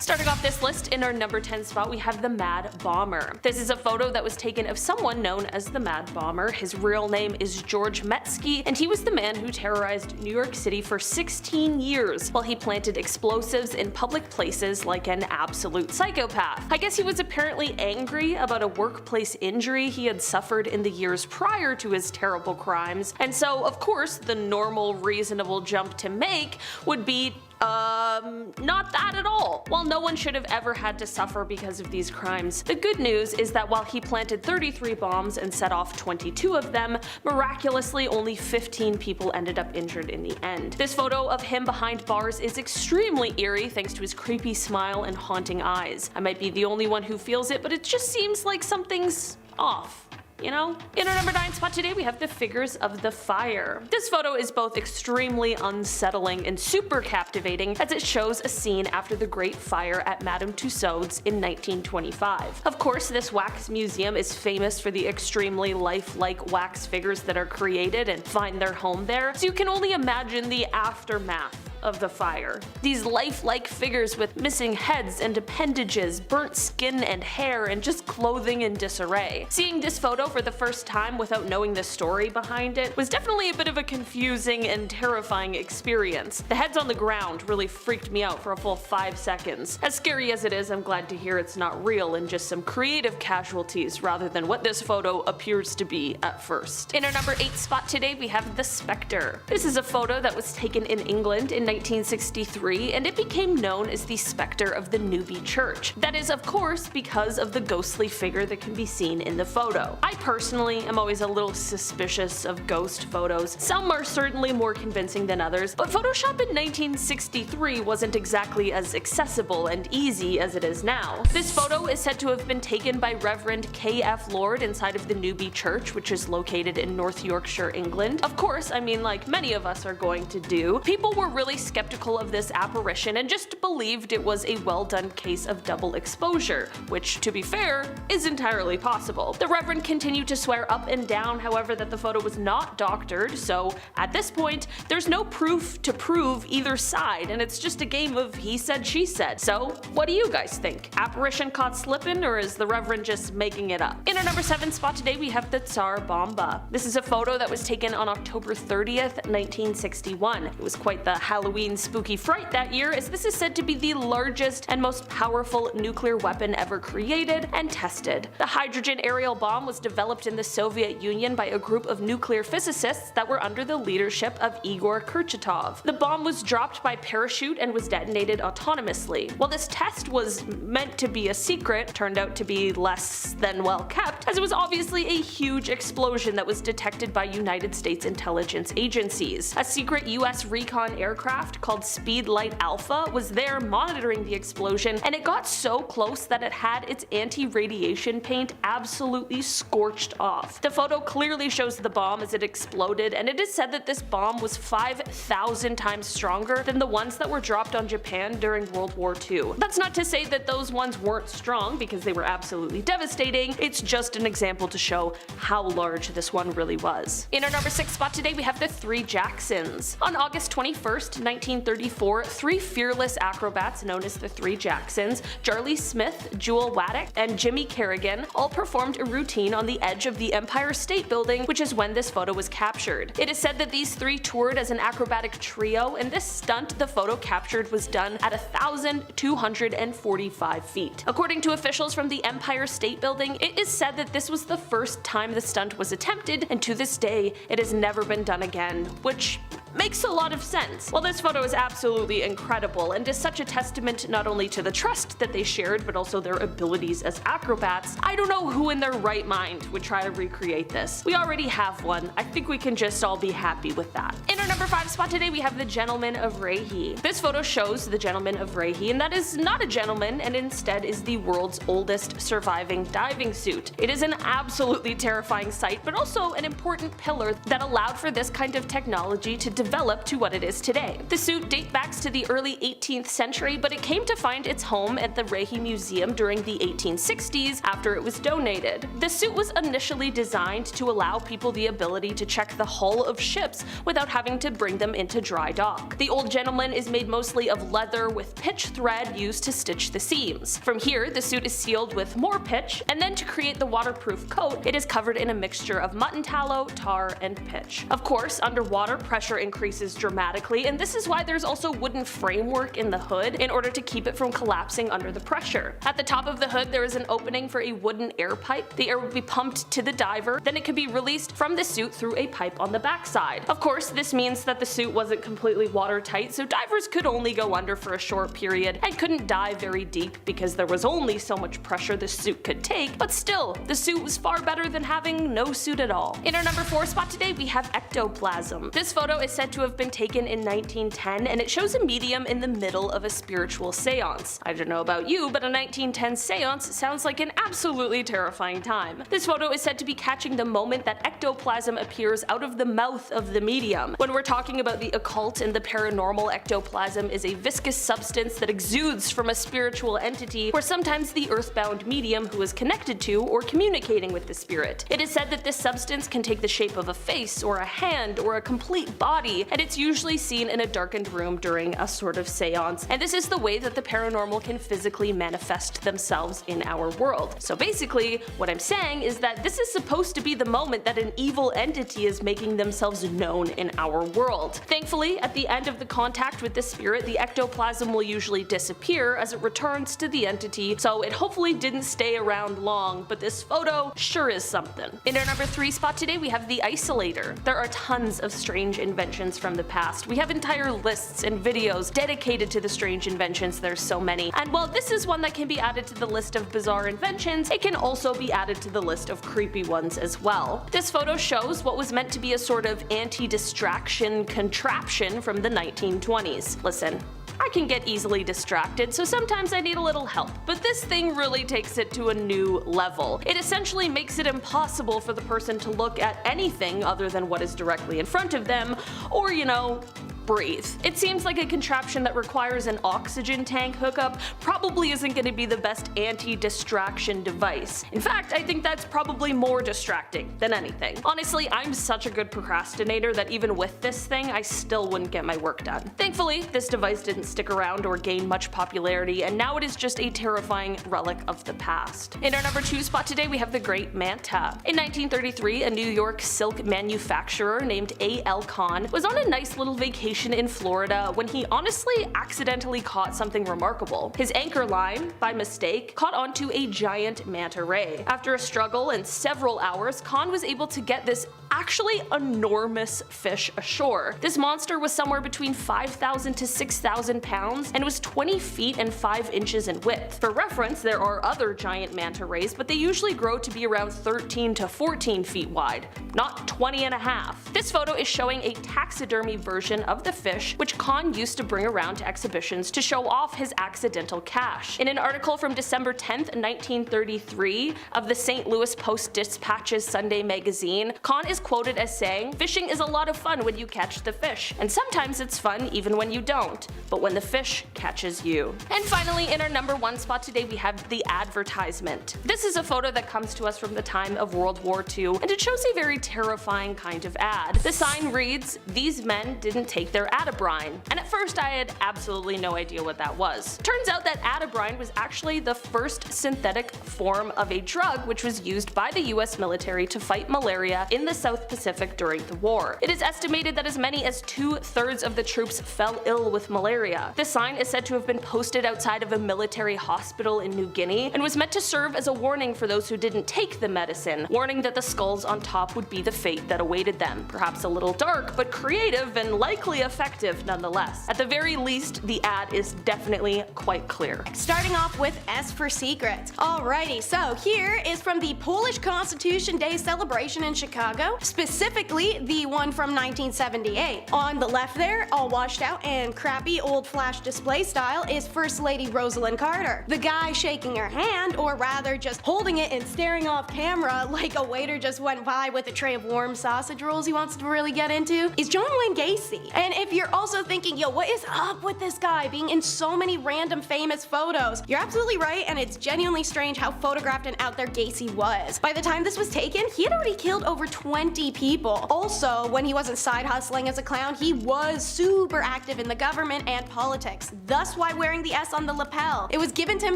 Starting off this list, in our number 10 spot we have the Mad Bomber. This is a photo that was taken of someone known as the Mad Bomber. His real name is George Metsky, and he was the man who terrorized New York City for 16 years while he planted explosives in public places like an absolute psychopath. I guess he was apparently angry about a workplace injury he had suffered in the years prior to his terrible crimes, and so of course the normal reasonable jump to make would be not that at all. While no one should have ever had to suffer because of these crimes, the good news is that while he planted 33 bombs and set off 22 of them, miraculously only 15 people ended up injured in the end. This photo of him behind bars is extremely eerie thanks to his creepy smile and haunting eyes. I might be the only one who feels it, but it just seems like something's off. You know? In our number 9 spot today we have the Figures of the Fire. This photo is both extremely unsettling and super captivating as it shows a scene after the Great Fire at Madame Tussauds in 1925. Of course, this wax museum is famous for the extremely lifelike wax figures that are created and find their home there, so you can only imagine the aftermath of the fire. These lifelike figures with missing heads and appendages, burnt skin and hair, and just clothing in disarray. Seeing this photo for the first time without knowing the story behind it was definitely a bit of a confusing and terrifying experience. The heads on the ground really freaked me out for a full 5 seconds. As scary as it is, I'm glad to hear it's not real and just some creative casualties rather than what this photo appears to be at first. In our number 8 spot today we have the Spectre. This is a photo that was taken in England in 1963, and it became known as the Spectre of the Newby Church. That is, of course, because of the ghostly figure that can be seen in the photo. I personally am always a little suspicious of ghost photos. Some are certainly more convincing than others, but Photoshop in 1963 wasn't exactly as accessible and easy as it is now. This photo is said to have been taken by Reverend K.F. Lord inside of the Newby Church, which is located in North Yorkshire, England. Of course, I mean, like many of us are going to do, people were really skeptical of this apparition and just believed it was a well done case of double exposure, which, to be fair, is entirely possible. The Reverend continued to swear up and down, however, that the photo was not doctored, so at this point, there's no proof to prove either side, and it's just a game of he said, she said. So, what do you guys think? Apparition caught slippin', or is the Reverend just making it up? In our number 7 spot today, we have the Tsar Bomba. This is a photo that was taken on October 30th, 1961. It was quite the Halloween spooky fright that year, as this is said to be the largest and most powerful nuclear weapon ever created and tested. The hydrogen aerial bomb was developed in the Soviet Union by a group of nuclear physicists that were under the leadership of Igor Kurchatov. The bomb was dropped by parachute and was detonated autonomously. While this test was meant to be a secret, it turned out to be less than well kept, as it was obviously a huge explosion that was detected by United States intelligence agencies. A secret US recon aircraft called Speedlight Alpha was there monitoring the explosion, and it got so close that it had its anti-radiation paint absolutely scorched off. The photo clearly shows the bomb as it exploded, and it is said that this bomb was 5,000 times stronger than the ones that were dropped on Japan during World War II. That's not to say that those ones weren't strong, because they were absolutely devastating. It's just an example to show how large this one really was. In our number 6 spot today, we have the Three Jacksons. On August 21st, 1934, 3 fearless acrobats known as the Three Jacksons, Charlie Smith, Jewel Waddick, and Jimmy Kerrigan, all performed a routine on the edge of the Empire State Building, which is when this photo was captured. It is said that these 3 toured as an acrobatic trio, and this stunt the photo captured was done at 1,245 feet. According to officials from the Empire State Building, it is said that this was the first time the stunt was attempted, and to this day, it has never been done again, which makes a lot of sense. While this photo is absolutely incredible and is such a testament not only to the trust that they shared but also their abilities as acrobats, I don't know who in their right mind would try to recreate this. We already have one. I think we can just all be happy with that. In our number 5 spot today, we have the Gentleman of Rahi. This photo shows the Gentleman of Rahi, and that is not a gentleman and instead is the world's oldest surviving diving suit. It is an absolutely terrifying sight, but also an important pillar that allowed for this kind of technology to developed to what it is today. The suit dates back to the early 18th century, but it came to find its home at the Reiche Museum during the 1860s after it was donated. The suit was initially designed to allow people the ability to check the hull of ships without having to bring them into dry dock. The old gentleman is made mostly of leather with pitch thread used to stitch the seams. From here, the suit is sealed with more pitch, and then to create the waterproof coat, it is covered in a mixture of mutton tallow, tar, and pitch. Of course, underwater pressure increases dramatically, and this is why there's also wooden framework in the hood in order to keep it from collapsing under the pressure. At the top of the hood, there is an opening for a wooden air pipe. The air would be pumped to the diver, then it could be released from the suit through a pipe on the backside. Of course, this means that the suit wasn't completely watertight, so divers could only go under for a short period and couldn't dive very deep because there was only so much pressure the suit could take, but still, the suit was far better than having no suit at all. In our number 4 spot today, we have ectoplasm. This photo is said to have been taken in 1910, and it shows a medium in the middle of a spiritual seance. I don't know about you, but a 1910 seance sounds like an absolutely terrifying time. This photo is said to be catching the moment that ectoplasm appears out of the mouth of the medium. When we're talking about the occult and the paranormal, ectoplasm is a viscous substance that exudes from a spiritual entity, or sometimes the earthbound medium who is connected to or communicating with the spirit. It is said that this substance can take the shape of a face, or a hand, or a complete body, and it's usually seen in a darkened room during a sort of seance, and this is the way that the paranormal can physically manifest themselves in our world. So basically, what I'm saying is that this is supposed to be the moment that an evil entity is making themselves known in our world. Thankfully, at the end of the contact with the spirit, the ectoplasm will usually disappear as it returns to the entity, so it hopefully didn't stay around long, but this photo sure is something. In our number 3 spot today, we have the isolator. There are tons of strange inventions from the past. We have entire lists and videos dedicated to the strange inventions, there's so many. And while this is one that can be added to the list of bizarre inventions, it can also be added to the list of creepy ones as well. This photo shows what was meant to be a sort of anti-distraction contraption from the 1920s. Listen, I can get easily distracted, so sometimes I need a little help, but this thing really takes it to a new level. It essentially makes it impossible for the person to look at anything other than what is directly in front of them, or, you know, breathe. It seems like a contraption that requires an oxygen tank hookup probably isn't going to be the best anti-distraction device. In fact, I think that's probably more distracting than anything. Honestly, I'm such a good procrastinator that even with this thing, I still wouldn't get my work done. Thankfully, this device didn't stick around or gain much popularity, and now it is just a terrifying relic of the past. In our number 2 spot today, we have the Great Manta. In 1933, a New York silk manufacturer named A.L. Kahn was on a nice little vacation in Florida when he honestly accidentally caught something remarkable. His anchor line, by mistake, caught onto a giant manta ray. After a struggle and several hours, Kahn was able to get this actually enormous fish ashore. This monster was somewhere between 5,000 to 6,000 pounds and was 20 feet and 5 inches in width. For reference, there are other giant manta rays, but they usually grow to be around 13 to 14 feet wide, not 20 and a half. This photo is showing a taxidermy version of the fish, which Kahn used to bring around to exhibitions to show off his accidental catch. In an article from December 10th, 1933 of the St. Louis Post-Dispatch's Sunday magazine, Kahn is quoted as saying, "Fishing is a lot of fun when you catch the fish, and sometimes it's fun even when you don't, but when the fish catches you." And finally, in our number 1 spot today, we have the advertisement. This is a photo that comes to us from the time of World War II, and it shows a very terrifying kind of ad. The sign reads, "These men didn't take their Atabrine," and at first I had absolutely no idea what that was. Turns out that Atabrine was actually the first synthetic form of a drug which was used by the US military to fight malaria in the South Pacific during the war. It is estimated that as many as 2/3 of the troops fell ill with malaria. The sign is said to have been posted outside of a military hospital in New Guinea and was meant to serve as a warning for those who didn't take the medicine, warning that the skulls on top would be the fate that awaited them. Perhaps a little dark, but creative and likely effective nonetheless. At the very least, the ad is definitely quite clear. Starting off with S for Secret. Alrighty, so here is from the Polish Constitution Day celebration in Chicago. photo, specifically the one from 1978. On the left there, all washed out and crappy old flash display style, is First Lady Rosalind Carter. The guy shaking her hand, or rather just holding it and staring off camera like a waiter just went by with a tray of warm sausage rolls he wants to really get into, is John Wayne Gacy. And if you're also thinking, yo, what is up with this guy being in so many random famous photos, you're absolutely right, and it's genuinely strange how photographed and out there Gacy was. By the time this was taken, he had already killed over 20 people. Also, when he wasn't side hustling as a clown, he was super active in the government and politics, thus why wearing the S on the lapel. It was given to him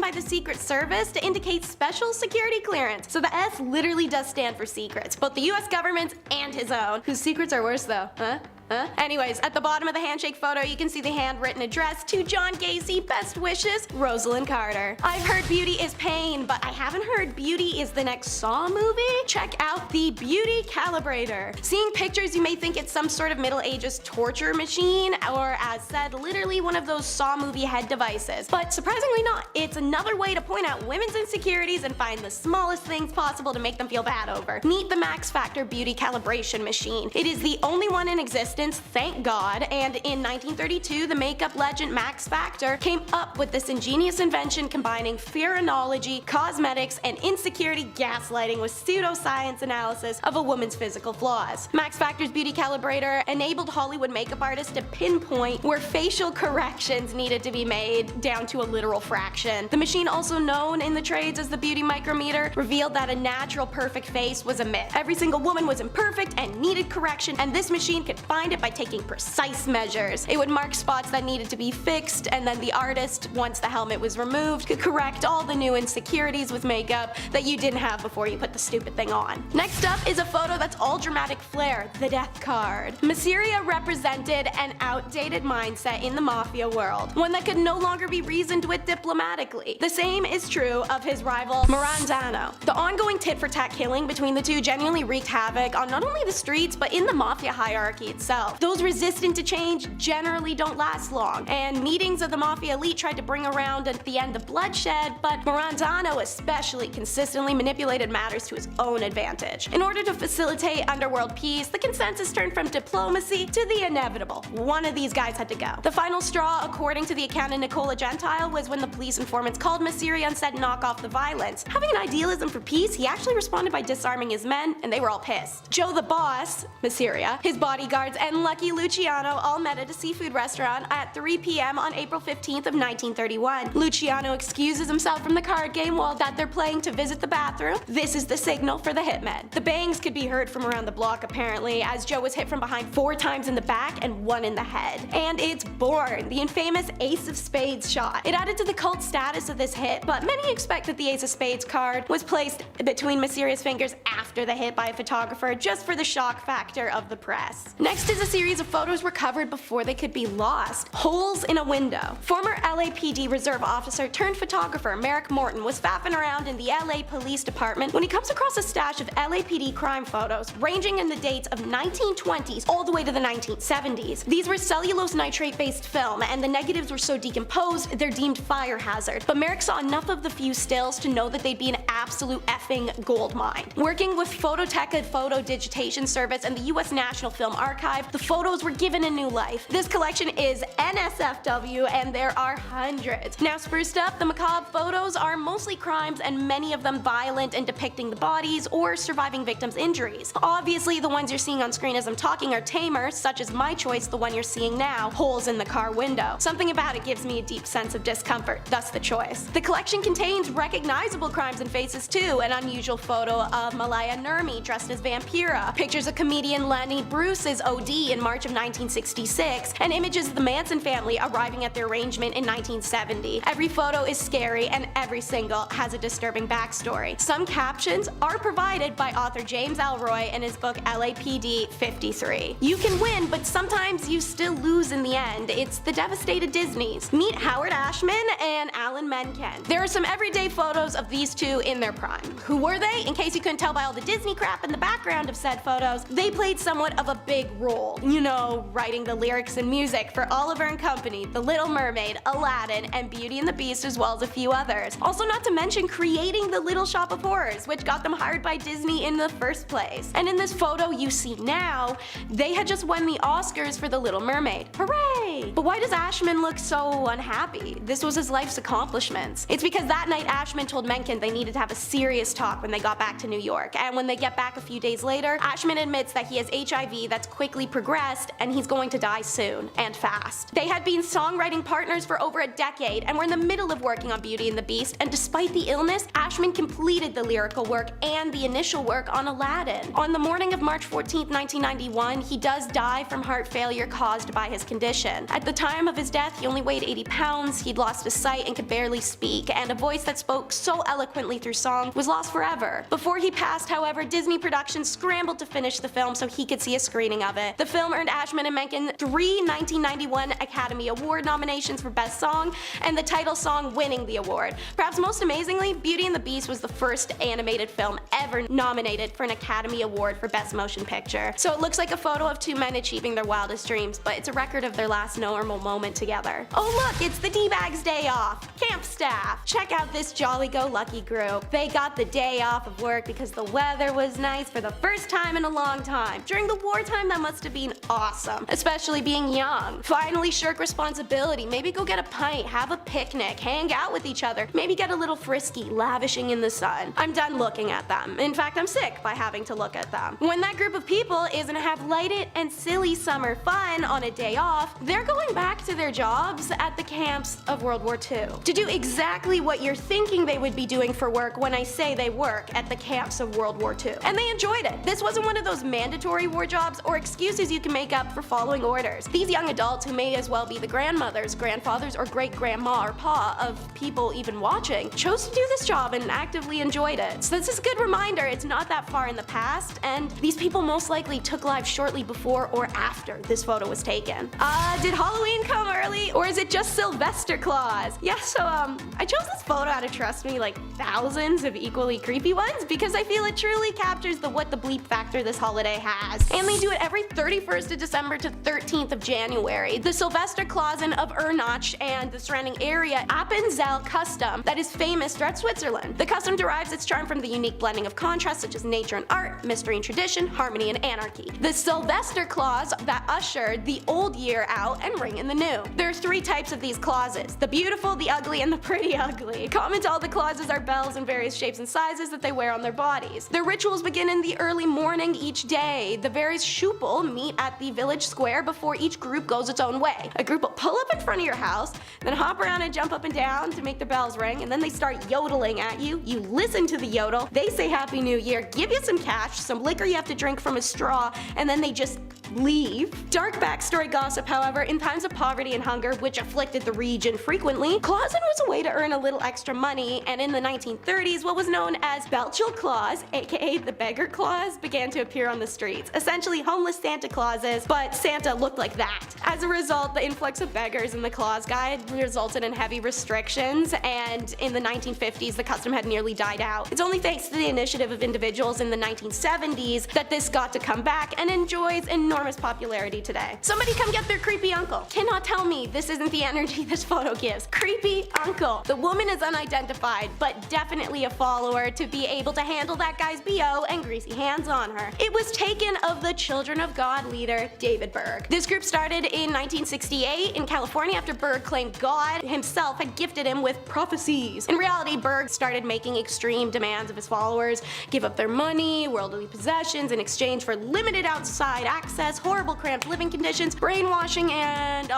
by the Secret Service to indicate special security clearance. So the S literally does stand for secrets, both the US government's and his own. Whose secrets are worse though, huh? Anyways, at the bottom of the handshake photo, you can see the handwritten address to John Gacy, best wishes, Rosalind Carter. I've heard beauty is pain, but I haven't heard beauty is the next Saw movie? Check out the Beauty Calibrator. Seeing pictures, you may think it's some sort of Middle Ages torture machine, or as said, literally one of those Saw movie head devices. But surprisingly not. It's another way to point out women's insecurities and find the smallest things possible to make them feel bad over. Meet the Max Factor Beauty Calibration Machine. It is the only one in existence, thank God, and in 1932 the makeup legend Max Factor came up with this ingenious invention combining phrenology, cosmetics, and insecurity gaslighting with pseudoscience analysis of a woman's physical flaws. Max Factor's Beauty Calibrator enabled Hollywood makeup artists to pinpoint where facial corrections needed to be made down to a literal fraction. The machine, also known in the trades as the Beauty Micrometer, revealed that a natural perfect face was a myth. Every single woman was imperfect and needed correction, and this machine could find it by taking precise measures. It would mark spots that needed to be fixed, and then the artist, once the helmet was removed, could correct all the new insecurities with makeup that you didn't have before you put the stupid thing on. Next up is a photo that's all dramatic flair, the death card. Masiria represented an outdated mindset in the mafia world, one that could no longer be reasoned with diplomatically. The same is true of his rival, Marandano. The ongoing tit-for-tat killing between the two genuinely wreaked havoc on not only the streets, but in the mafia hierarchy itself. Those resistant to change generally don't last long, and meetings of the Mafia Elite tried to bring around at the end of bloodshed, but Marandano especially consistently manipulated matters to his own advantage. In order to facilitate underworld peace, the consensus turned from diplomacy to the inevitable. One of these guys had to go. The final straw, according to the accountant Nicola Gentile, was when the police informants called Masiria and said knock off the violence. Having an idealism for peace, he actually responded by disarming his men, and they were all pissed. Joe the Boss, Masiria, his bodyguards, and Lucky Luciano all met at a seafood restaurant at 3 p.m. on April 15th of 1931. Luciano excuses himself from the card game while that they're playing to visit the bathroom. This is the signal for the hitmen. The bangs could be heard from around the block apparently, as Joe was hit from behind 4 times in the back and 1 in the head. And it's born, the infamous Ace of Spades shot. It added to the cult status of this hit, but many expect that the Ace of Spades card was placed between Masiria's fingers after the hit by a photographer just for the shock factor of the press. Next is a series of photos recovered before they could be lost. Holes in a window. Former LAPD reserve officer turned photographer Merrick Morton was faffing around in the LA Police Department when he comes across a stash of LAPD crime photos ranging in the dates of 1920s all the way to the 1970s. These were cellulose nitrate based film, and the negatives were so decomposed they're deemed fire hazard, but Merrick saw enough of the few stills to know that they'd be an absolute effing gold mine. Working with Phototeca Photo Digitation Service and the US National Film Archive, the photos were given a new life. This collection is NSFW, and there are hundreds. Now spruced up, the macabre photos are mostly crimes, and many of them violent and depicting the bodies or surviving victims' injuries. Obviously, the ones you're seeing on screen as I'm talking are tamer, such as my choice, the one you're seeing now, Holes in the Car Window. Something about it gives me a deep sense of discomfort, thus the choice. The collection contains recognizable crimes and faces too, an unusual photo of Malaya Nurmi dressed as Vampira, pictures of comedian Lenny Bruce's OD in March of 1966, and images of the Manson family arriving at their arrangement in 1970. Every photo is scary, and every single has a disturbing backstory. Some captions are provided by author James Elroy in his book LAPD 53. You can win, but sometimes you still lose in the end. It's the devastated Disneys. Meet Howard Ashman and Alan Menken. There are some everyday photos of these two in their prime. Who were they? In case you couldn't tell by all the Disney crap in the background of said photos, they played somewhat of a big role. You know, writing the lyrics and music for Oliver and Company, The Little Mermaid, Aladdin, and Beauty and the Beast, as well as a few others. Also, not to mention creating the Little Shop of Horrors, which got them hired by Disney in the first place. And in this photo you see now, they had just won the Oscars for The Little Mermaid. Hooray! But why does Ashman look so unhappy? This was his life's accomplishments. It's because that night Ashman told Menken they needed to have a serious talk when they got back to New York, and when they get back a few days later, Ashman admits that he has HIV that's quickly progressed and he's going to die soon, and fast. They had been songwriting partners for over a decade and were in the middle of working on Beauty and the Beast, and despite the illness, Ashman completed the lyrical work and the initial work on Aladdin. On the morning of March 14, 1991, he does die from heart failure caused by his condition. At the time of his death, he only weighed 80 pounds, he'd lost his sight and could barely speak, and a voice that spoke so eloquently through song was lost forever. Before he passed, however, Disney Productions scrambled to finish the film so he could see a screening of it. The film earned Ashman and Menken 3 1991 Academy Award nominations for Best Song, and the title song winning the award. Perhaps most amazingly, Beauty and the Beast was the first animated film ever nominated for an Academy Award for Best Motion Picture. So it looks like a photo of two men achieving their wildest dreams, but it's a record of their last normal moment together. Oh look, it's the D-Bags Day Off! Camp staff! Check out this jolly-go-lucky group. They got the day off of work because the weather was nice for the first time in a long time. During the wartime, that must have been awesome, especially being young. Finally shirk responsibility, maybe go get a pint, have a picnic, hang out with each other, maybe get a little frisky, lavishing in the sun. I'm done looking at them. In fact, I'm sick by having to look at them. When that group of people is gonna have lighted and silly summer fun on a day off, they're going back to their jobs at the camps of World War II to do exactly what you're thinking they would be doing for work when I say they work at the camps of World War II. And they enjoyed it. This wasn't one of those mandatory war jobs or excuses you can make up for following orders. These young adults, who may as well be the grandmothers, grandfathers, or great-grandma or pa of people even watching, chose to do this job and actively enjoyed it. So this is a good reminder it's not that far in the past, and these people most likely took life shortly before or after this photo was taken. Did Halloween come early, or is it just Sylvester Claus? Yeah, so I chose this photo out of, trust me, like thousands of equally creepy ones because I feel it truly captures the what the bleep factor this holiday has. And they do it every 31st of December to 13th of January. The Sylvester Clausen of Ernach and the surrounding area Appenzell custom that is famous throughout Switzerland. The custom derives its charm from the unique blending of contrasts such as nature and art, mystery and tradition, harmony and anarchy. The Sylvester Claus that ushered the old year out and ring in the new. There are 3 types of these clauses: the beautiful, the ugly, and the pretty ugly. Common to all the clauses are bells in various shapes and sizes that they wear on their bodies. Their rituals begin in the early morning each day. The various schuppel meet at the village square before each group goes its own way. A group will pull up in front of your house, then hop around and jump up and down to make the bells ring, and then they start yodeling at you. You listen to the yodel, they say Happy New Year, give you some cash, some liquor you have to drink from a straw, and then they just leave. Dark backstory gossip, however, in times of poverty and hunger, which afflicted the region frequently, Clausen was a way to earn a little extra money, and in the 1930s, what was known as Belchel Claus, aka the Beggar Claus, began to appear on the streets. Essentially homeless Santa Clauses, but Santa looked like that. As a result, the influx of beggars in the Claus Guide resulted in heavy restrictions, and in the 1950s, the custom had nearly died out. It's only thanks to the initiative of individuals in the 1970s that this got to come back and enjoys enormous popularity today. Somebody come get their creepy uncle. Cannot tell me this isn't the energy this photo gives. Creepy uncle. The woman is unidentified, but definitely a follower to be able to handle that guy's BO and greasy hands on her. It was taken of the Children of God leader, David Berg. This group started in 1968 in California after Berg claimed God himself had gifted him with prophecies. In reality, Berg started making extreme demands of his followers, give up their money, worldly possessions in exchange for limited outside access, horrible cramped living conditions, brainwashing, and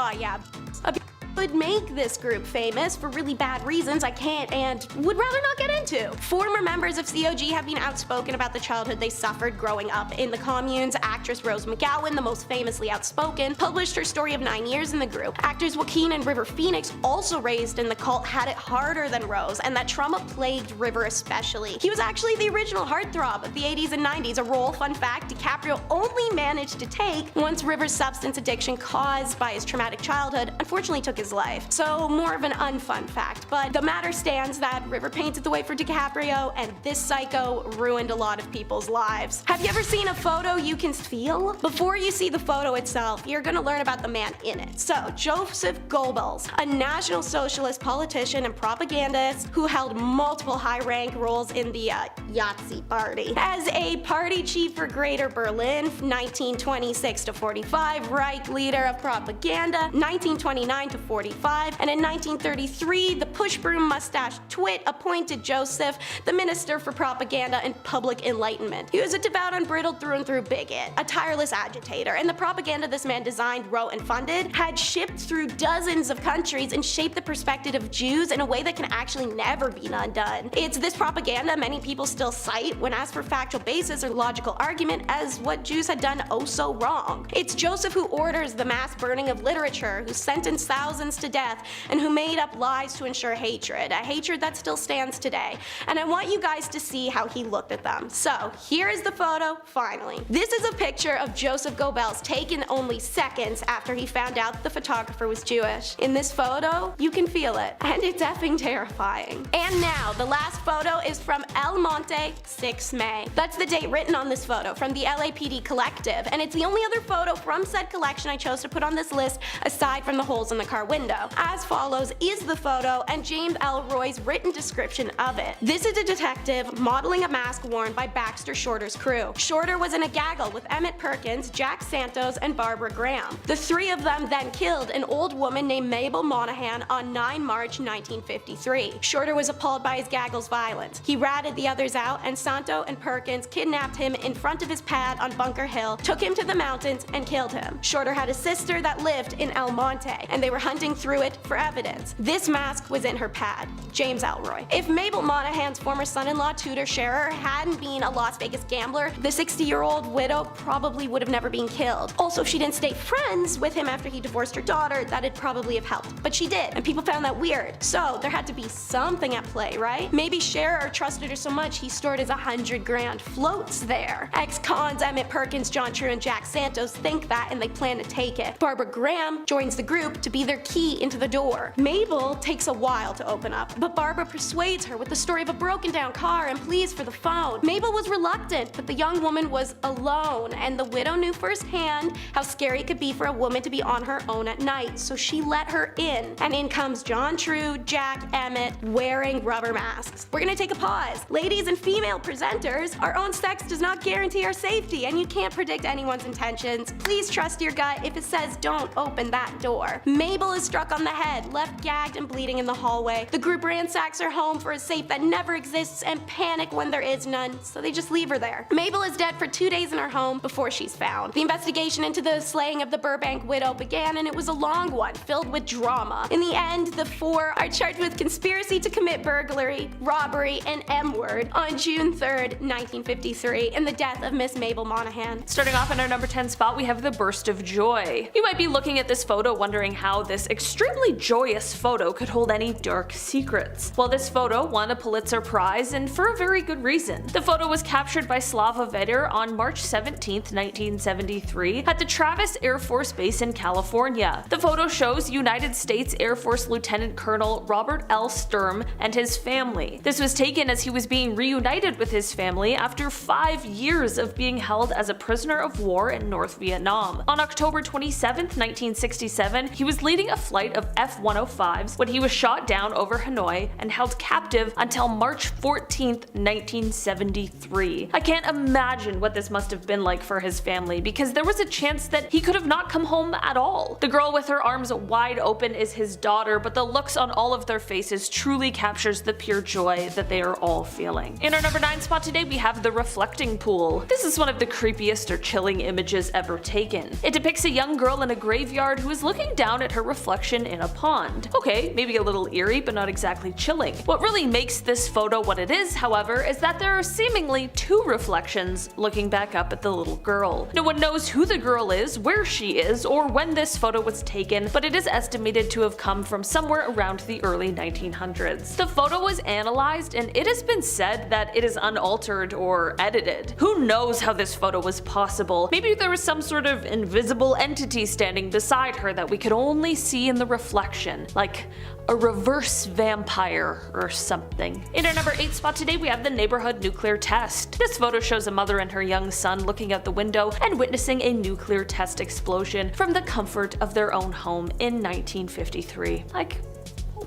would make this group famous for really bad reasons I can't and would rather not get into. Former members of COG have been outspoken about the childhood they suffered growing up in the communes. Actress Rose McGowan, the most famously outspoken, published her story of 9 years in the group. Actors Joaquin and River Phoenix, also raised in the cult, had it harder than Rose, and that trauma plagued River especially. He was actually the original heartthrob of the 80s and 90s, a role, fun fact, DiCaprio only managed to take once River's substance addiction caused by his traumatic childhood unfortunately took his life. So more of an unfun fact, but the matter stands that River painted the way for DiCaprio, and this psycho ruined a lot of people's lives. Have you ever seen a photo you can feel? Before you see the photo itself, you're gonna learn about the man in it. So, Joseph Goebbels, a National Socialist politician and propagandist who held multiple high-rank roles in the Yahtzee party. As a party chief for Greater Berlin, 1926 to 45, Reich leader of propaganda, 1929 to 45, and in 1933, the push-broom mustache twit appointed Joseph the Minister for Propaganda and Public Enlightenment. He was a devout, unbridled through and through bigot, a tireless agitator, and the propaganda this man designed, wrote, and funded had shipped through dozens of countries and shaped the perspective of Jews in a way that can actually never be undone. It's this propaganda many people still cite when asked for factual basis or logical argument as what Jews had done oh so wrong. It's Joseph who orders the mass burning of literature, who sentenced thousands to death, and who made up lies to ensure hatred, a hatred that still stands today. And I want you guys to see how he looked at them. So here is the photo, finally. This is a picture of Joseph Goebbels taken only seconds after he found out the photographer was Jewish. In this photo, you can feel it, and it's effing terrifying. And now, the last photo is from El Monte, 6 May. That's the date written on this photo from the LAPD Collective, and it's the only other photo from said collection I chose to put on this list aside from the holes in the car window. As follows is the photo and James Elroy's written description of it. This is a detective modeling a mask worn by Baxter Shorter's crew. Shorter was in a gaggle with Emmett Perkins, Jack Santos, and Barbara Graham. The three of them then killed an old woman named Mabel Monahan on 9 March 1953. Shorter was appalled by his gaggle's violence. He ratted the others out, and Santo and Perkins kidnapped him in front of his pad on Bunker Hill, took him to the mountains, and killed him. Shorter had a sister that lived in El Monte, and they were hunting through it for evidence. This mask was in her pad. James Elroy. If Mabel Monahan's former son-in-law Tudor Scherer hadn't been a Las Vegas gambler, the 60-year-old widow probably would have never been killed. Also, if she didn't stay friends with him after he divorced her daughter, that'd probably have helped. But she did, and people found that weird. So there had to be something at play, right? Maybe Scherer trusted her so much he stored his 100 grand floats there. Ex-cons Emmett Perkins, John True, and Jack Santos think that, and they plan to take it. Barbara Graham joins the group to be their key into the door. Mabel takes a while to open up, but Barbara persuades her with the story of a broken down car and pleas for the phone. Mabel was reluctant, but the young woman was alone, and the widow knew firsthand how scary it could be for a woman to be on her own at night, so she let her in. And in comes John True, Jack, Emmett, wearing rubber masks. We're gonna take a pause. Ladies and female presenters, our own sex does not guarantee our safety, and you can't predict anyone's intentions. Please trust your gut if it says don't open that door. Mabel is struck on the head, left gagged and bleeding in the hallway. The group ransacks her home for a safe that never exists and panic when there is none, so they just leave her there. Mabel is dead for 2 days in her home before she's found. The investigation into the slaying of the Burbank widow began, and it was a long one, filled with drama. In the end, the four are charged with conspiracy to commit burglary, robbery, and M-word on June 3rd, 1953, in the death of Miss Mabel Monahan. Starting off in our number 10 spot, we have the burst of joy. You might be looking at this photo wondering how this extremely joyous photo could hold any dark secrets. Well, this photo won a Pulitzer Prize, and for a very good reason. The photo was captured by Slava Vedder on March 17, 1973, at the Travis Air Force Base in California. The photo shows United States Air Force Lieutenant Colonel Robert L. Sturm and his family. This was taken as he was being reunited with his family after 5 years of being held as a prisoner of war in North Vietnam. On October 27, 1967, he was leading a flight of F-105s when he was shot down over Hanoi and held captive until March 14, 1973. I can't imagine what this must have been like for his family, because there was a chance that he could have not come home at all. The girl with her arms wide open is his daughter, but the looks on all of their faces truly captures the pure joy that they are all feeling. In our number 9 spot today, we have the reflecting pool. This is one of the creepiest or chilling images ever taken. It depicts a young girl in a graveyard who is looking down at her reflection in a pond. Okay, maybe a little eerie, but not exactly chilling. What really makes this photo what it is, however, is that there are seemingly 2 reflections looking back up at the little girl. No one knows who the girl is, where she is, or when this photo was taken, but it is estimated to have come from somewhere around the early 1900s. The photo was analyzed, and it has been said that it is unaltered or edited. Who knows how this photo was possible? Maybe there was some sort of invisible entity standing beside her that we could only see in the reflection, like a reverse vampire or something. In our number 8 spot today, we have the neighborhood nuclear test. This photo shows a mother and her young son looking out the window and witnessing a nuclear test explosion from the comfort of their own home in 1953. Like,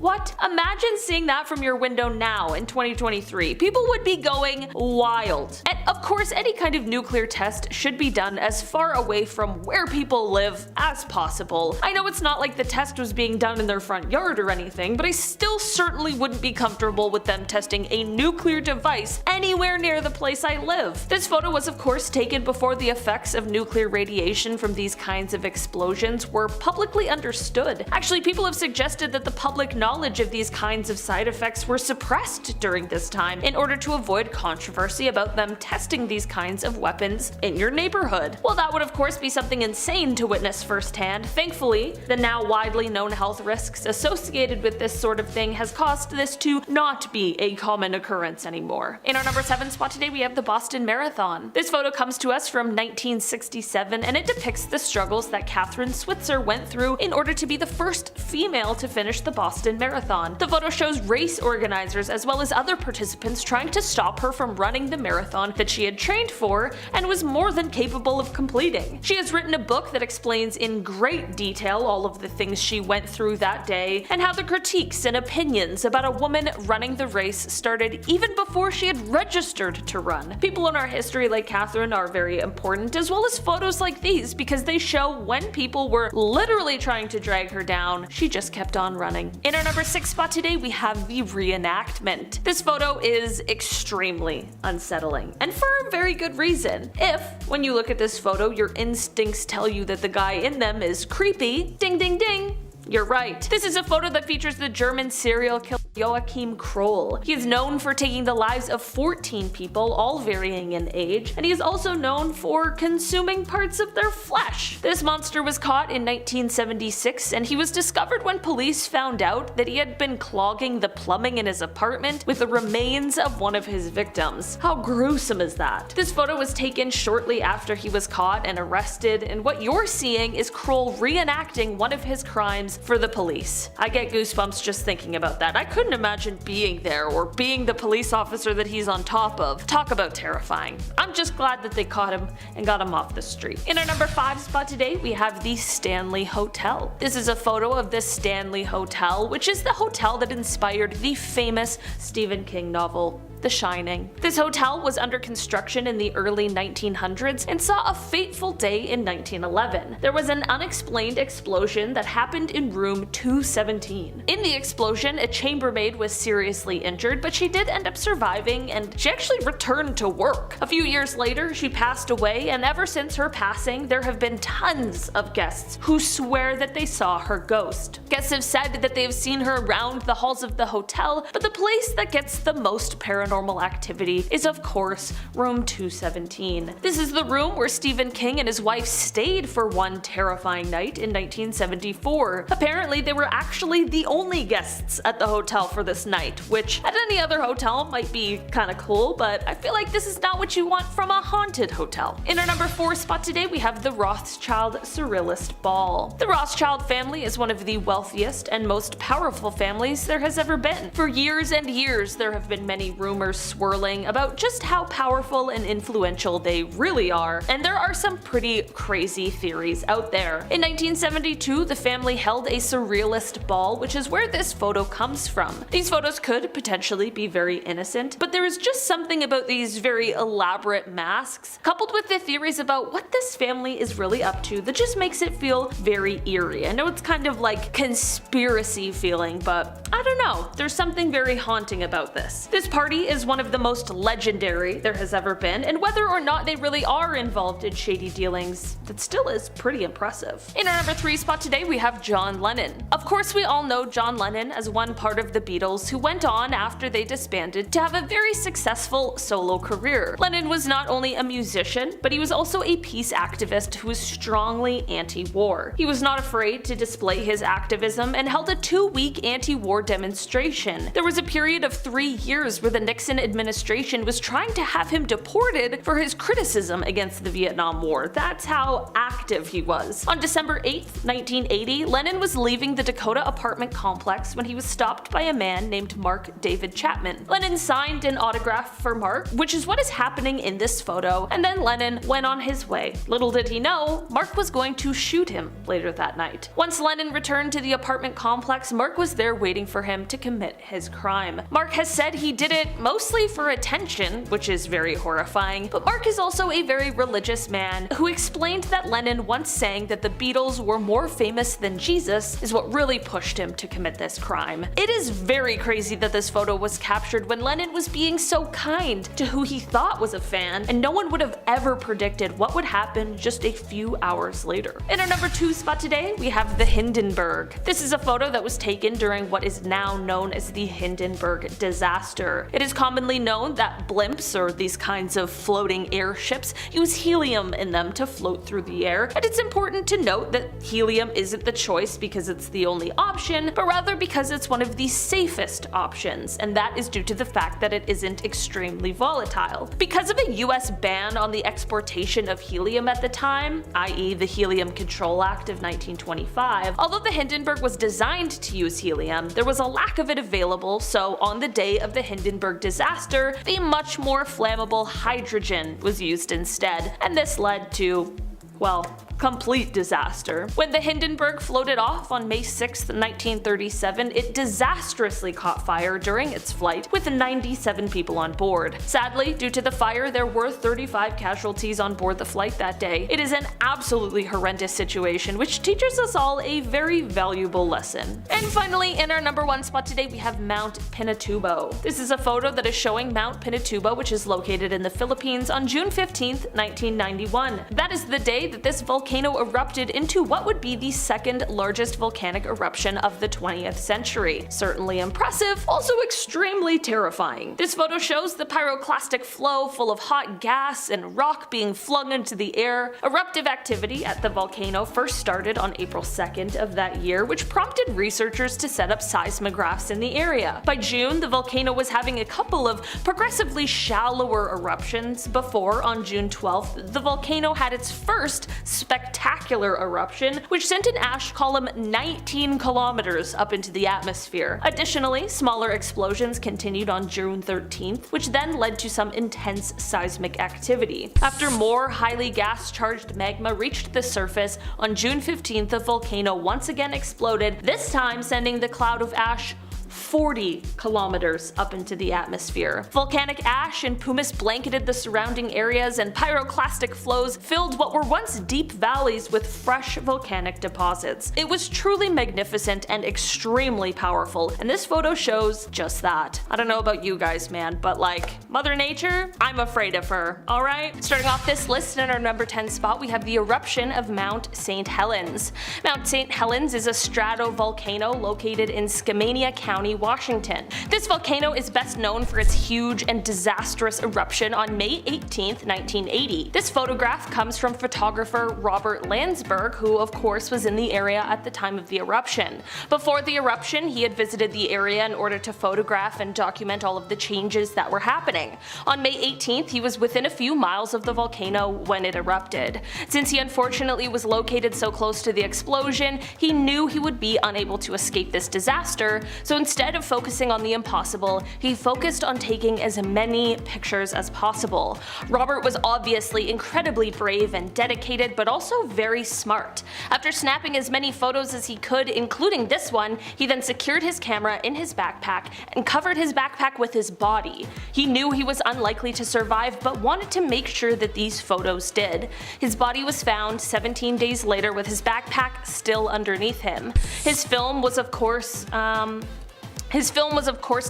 what? Imagine seeing that from your window now in 2023. People would be going wild. And of course, any kind of nuclear test should be done as far away from where people live as possible. I know it's not like the test was being done in their front yard or anything, but I still certainly wouldn't be comfortable with them testing a nuclear device anywhere near the place I live. This photo was of course taken before the effects of nuclear radiation from these kinds of explosions were publicly understood. Actually, people have suggested that the public knowledge of these kinds of side effects were suppressed during this time in order to avoid controversy about them testing these kinds of weapons in your neighborhood. Well, that would of course be something insane to witness firsthand. Thankfully, the now widely known health risks associated with this sort of thing has caused this to not be a common occurrence anymore. In our number 7 spot today, we have the Boston Marathon. This photo comes to us from 1967 and it depicts the struggles that Catherine Switzer went through in order to be the first female to finish the Boston Marathon. The photo shows race organizers as well as other participants trying to stop her from running the marathon that she had trained for and was more than capable of completing. She has written a book that explains in great detail all of the things she went through that day and how the critiques and opinions about a woman running the race started even before she had registered to run. People in our history like Catherine are very important, as well as photos like these, because they show when people were literally trying to drag her down, she just kept on running. In our number 6 spot today, we have the reenactment. This photo is extremely unsettling, and for a very good reason. If, when you look at this photo, your instincts tell you that the guy in them is creepy, ding ding ding, you're right. This is a photo that features the German serial killer Joachim Kroll. He is known for taking the lives of 14 people, all varying in age, and he is also known for consuming parts of their flesh. This monster was caught in 1976, and he was discovered when police found out that he had been clogging the plumbing in his apartment with the remains of one of his victims. How gruesome is that? This photo was taken shortly after he was caught and arrested, and what you're seeing is Kroll reenacting one of his crimes for the police. I get goosebumps just thinking about that. I couldn't imagine being there or being the police officer that he's on top of. Talk about terrifying. I'm just glad that they caught him and got him off the street. In our number 5 spot today, we have the Stanley Hotel. This is a photo of the Stanley Hotel, which is the hotel that inspired the famous Stephen King novel, The Shining. This hotel was under construction in the early 1900s and saw a fateful day in 1911. There was an unexplained explosion that happened in room 217. In the explosion, a chambermaid was seriously injured, but she did end up surviving and she actually returned to work. A few years later, she passed away, and ever since her passing, there have been tons of guests who swear that they saw her ghost. Guests have said that they have seen her around the halls of the hotel, but the place that gets the most paranormal activity is of course room 217. This is the room where Stephen King and his wife stayed for one terrifying night in 1974. Apparently they were actually the only guests at the hotel for this night, which at any other hotel might be kinda cool, but I feel like this is not what you want from a haunted hotel. In our number 4 spot today, we have the Rothschild Surrealist Ball. The Rothschild family is one of the wealthiest and most powerful families there has ever been. For years and years, there have been many rumors swirling about just how powerful and influential they really are, and there are some pretty crazy theories out there. In 1972, the family held a surrealist ball, which is where this photo comes from. These photos could potentially be very innocent, but there is just something about these very elaborate masks, coupled with the theories about what this family is really up to, that just makes it feel very eerie. I know it's kind of like conspiracy feeling, but I don't know, there's something very haunting about this. This party is one of the most legendary there has ever been, and whether or not they really are involved in shady dealings, that still is pretty impressive. In our number 3 spot today, we have John Lennon. Of course, we all know John Lennon as one part of the Beatles who went on after they disbanded to have a very successful solo career. Lennon was not only a musician, but he was also a peace activist who was strongly anti-war. He was not afraid to display his activism and held a 2-week anti-war demonstration. There was a period of 3 years where the Nixon administration was trying to have him deported for his criticism against the Vietnam War. That's how active he was. On December 8, 1980, Lennon was leaving the Dakota apartment complex when he was stopped by a man named Mark David Chapman. Lennon signed an autograph for Mark, which is what is happening in this photo, and then Lennon went on his way. Little did he know, Mark was going to shoot him later that night. Once Lennon returned to the apartment complex, Mark was there waiting for him to commit his crime. Mark has said he did it mostly for attention, which is very horrifying, but Mark is also a very religious man who explained that Lennon once saying that the Beatles were more famous than Jesus is what really pushed him to commit this crime. It is very crazy that this photo was captured when Lennon was being so kind to who he thought was a fan, and no one would have ever predicted what would happen just a few hours later. In our number 2 spot today, we have the Hindenburg. This is a photo that was taken during what is now known as the Hindenburg disaster. It is commonly known that blimps, or these kinds of floating airships, use helium in them to float through the air, and it's important to note that helium isn't the choice because it's the only option, but rather because it's one of the safest options, and that is due to the fact that it isn't extremely volatile. Because of a US ban on the exportation of helium at the time, i.e. the Helium Control Act of 1925, although the Hindenburg was designed to use helium, there was a lack of it available, so on the day of the Hindenburg disaster, the much more flammable hydrogen was used instead, and this led to, well, complete disaster. When the Hindenburg floated off on May 6, 1937, it disastrously caught fire during its flight, with 97 people on board. Sadly, due to the fire, there were 35 casualties on board the flight that day. It is an absolutely horrendous situation, which teaches us all a very valuable lesson. And finally, in our number 1 spot today, we have Mount Pinatubo. This is a photo that is showing Mount Pinatubo, which is located in the Philippines, on June 15, 1991. That is the day that this volcano erupted into what would be the second largest volcanic eruption of the 20th century. Certainly impressive, also extremely terrifying. This photo shows the pyroclastic flow full of hot gas and rock being flung into the air. Eruptive activity at the volcano first started on April 2nd of that year, which prompted researchers to set up seismographs in the area. By June, the volcano was having a couple of progressively shallower eruptions before, on June 12th, the volcano had its first spectacular eruption, which sent an ash column 19 kilometers up into the atmosphere. Additionally, smaller explosions continued on June 13th, which then led to some intense seismic activity. After more highly gas-charged magma reached the surface, on June 15th the volcano once again exploded, this time sending the cloud of ash 40 kilometers up into the atmosphere. Volcanic ash and pumice blanketed the surrounding areas, and pyroclastic flows filled what were once deep valleys with fresh volcanic deposits. It was truly magnificent and extremely powerful, and this photo shows just that. I don't know about you guys, man, but like, Mother Nature, I'm afraid of her, alright? Starting off this list in our number 10 spot, we have the eruption of Mount St. Helens. Mount St. Helens is a stratovolcano located in Skamania County, Washington. This volcano is best known for its huge and disastrous eruption on May 18, 1980. This photograph comes from photographer Robert Landsberg, who of course was in the area at the time of the eruption. Before the eruption, he had visited the area in order to photograph and document all of the changes that were happening. On May 18th, he was within a few miles of the volcano when it erupted. Since he unfortunately was located so close to the explosion, he knew he would be unable to escape this disaster, so instead of focusing on the impossible, he focused on taking as many pictures as possible. Robert was obviously incredibly brave and dedicated, but also very smart. After snapping as many photos as he could, including this one, he then secured his camera in his backpack and covered his backpack with his body. He knew he was unlikely to survive, but wanted to make sure that these photos did. His body was found 17 days later with his backpack still underneath him. His film was of course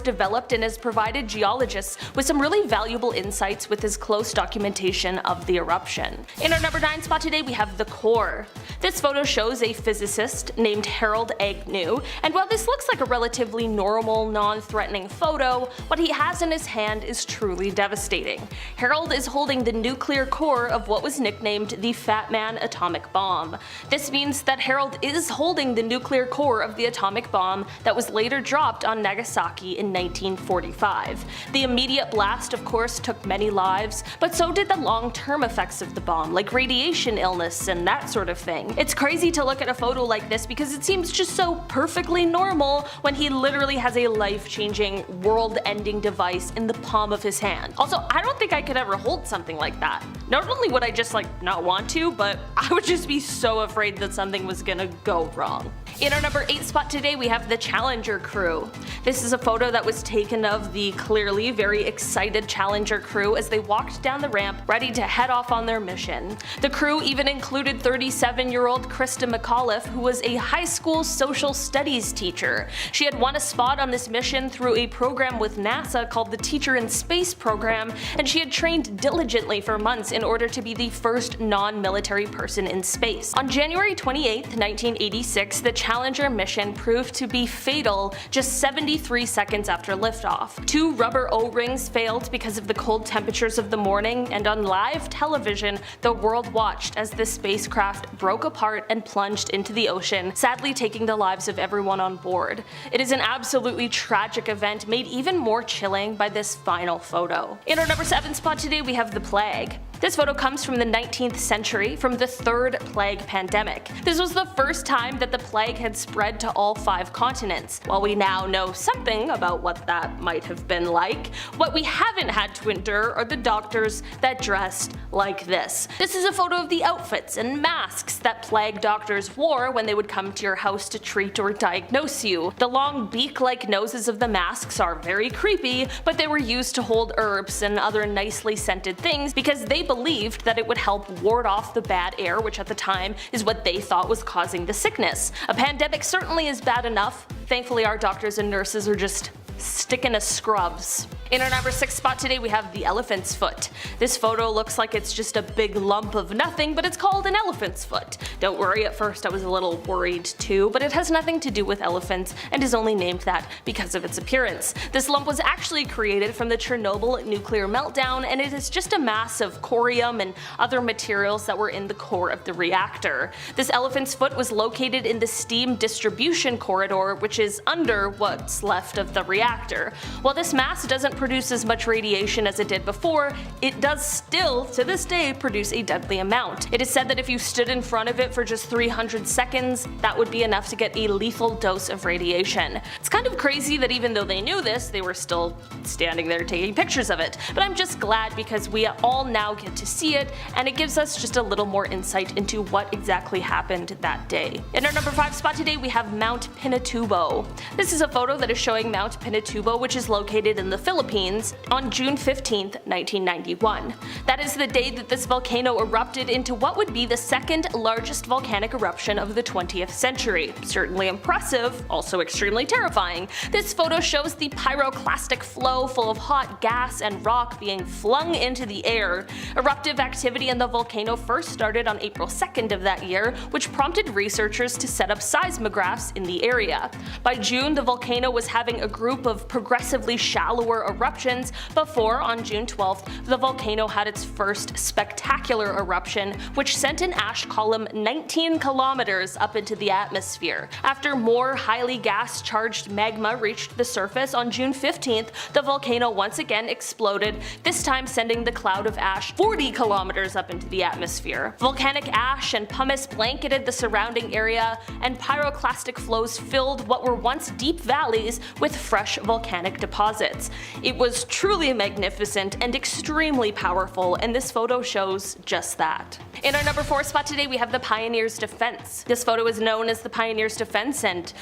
developed and has provided geologists with some really valuable insights with his close documentation of the eruption. In our number 9 spot today, we have the core. This photo shows a physicist named Harold Agnew, and while this looks like a relatively normal, non-threatening photo, what he has in his hand is truly devastating. Harold is holding the nuclear core of what was nicknamed the Fat Man atomic bomb. This means that Harold is holding the nuclear core of the atomic bomb that was later dropped on on Nagasaki in 1945. The immediate blast, of course, took many lives, but so did the long-term effects of the bomb, like radiation illness and that sort of thing. It's crazy to look at a photo like this because it seems just so perfectly normal when he literally has a life-changing, world-ending device in the palm of his hand. Also, I don't think I could ever hold something like that. Not only would I just not want to, but I would just be so afraid that something was gonna go wrong. In our number 8 spot today, we have the Challenger crew. This is a photo that was taken of the clearly very excited Challenger crew as they walked down the ramp ready to head off on their mission. The crew even included 37-year-old Krista McAuliffe, who was a high school social studies teacher. She had won a spot on this mission through a program with NASA called the Teacher in Space program, and she had trained diligently for months in order to be the first non-military person in space. On January 28, 1986, the Challenger mission proved to be fatal just 73 seconds after liftoff. 2 rubber O-rings failed because of the cold temperatures of the morning, and on live television, the world watched as the spacecraft broke apart and plunged into the ocean, sadly taking the lives of everyone on board. It is an absolutely tragic event made even more chilling by this final photo. In our number 7 spot today, we have the plague. This photo comes from the 19th century, from the 3rd plague pandemic. This was the first time that the plague had spread to all 5 continents. While we now know something about what that might have been like, what we haven't had to endure are the doctors that dressed like this. This is a photo of the outfits and masks that plague doctors wore when they would come to your house to treat or diagnose you. The long beak-like noses of the masks are very creepy, but they were used to hold herbs and other nicely scented things because they believed that it would help ward off the bad air, which at the time is what they thought was causing the sickness. A pandemic certainly is bad enough. Thankfully, our doctors and nurses are just sticking to scrubs. In our number 6 spot today, we have the elephant's foot. This photo looks like it's just a big lump of nothing, but it's called an elephant's foot. Don't worry, at first I was a little worried too, but it has nothing to do with elephants and is only named that because of its appearance. This lump was actually created from the Chernobyl nuclear meltdown, and it is just a mass of corium and other materials that were in the core of the reactor. This elephant's foot was located in the steam distribution corridor, which is under what's left of the reactor. While this mass doesn't produce as much radiation as it did before, it does still, to this day, produce a deadly amount. It is said that if you stood in front of it for just 300 seconds, that would be enough to get a lethal dose of radiation. It's kind of crazy that even though they knew this, they were still standing there taking pictures of it. But I'm just glad because we all now get to see it, and it gives us just a little more insight into what exactly happened that day. In our number 5 spot today, we have Mount Pinatubo. This is a photo that is showing Mount Pinatubo, which is located in the Philippines, on June 15, 1991. That is the day that this volcano erupted into what would be the 2nd largest volcanic eruption of the 20th century. Certainly impressive, also extremely terrifying. This photo shows the pyroclastic flow full of hot gas and rock being flung into the air. Eruptive activity in the volcano first started on April 2nd of that year, which prompted researchers to set up seismographs in the area. By June, the volcano was having a group of progressively shallower eruptions before, on June 12th, the volcano had its first spectacular eruption, which sent an ash column 19 kilometers up into the atmosphere. After more highly gas-charged magma reached the surface on June 15th, the volcano once again exploded, this time sending the cloud of ash 40 kilometers up into the atmosphere. Volcanic ash and pumice blanketed the surrounding area, and pyroclastic flows filled what were once deep valleys with fresh volcanic deposits. It was truly magnificent and extremely powerful, and this photo shows just that. In our number 4 spot today, we have the Pioneer's Defense. This photo is known as the Pioneer's Defense, and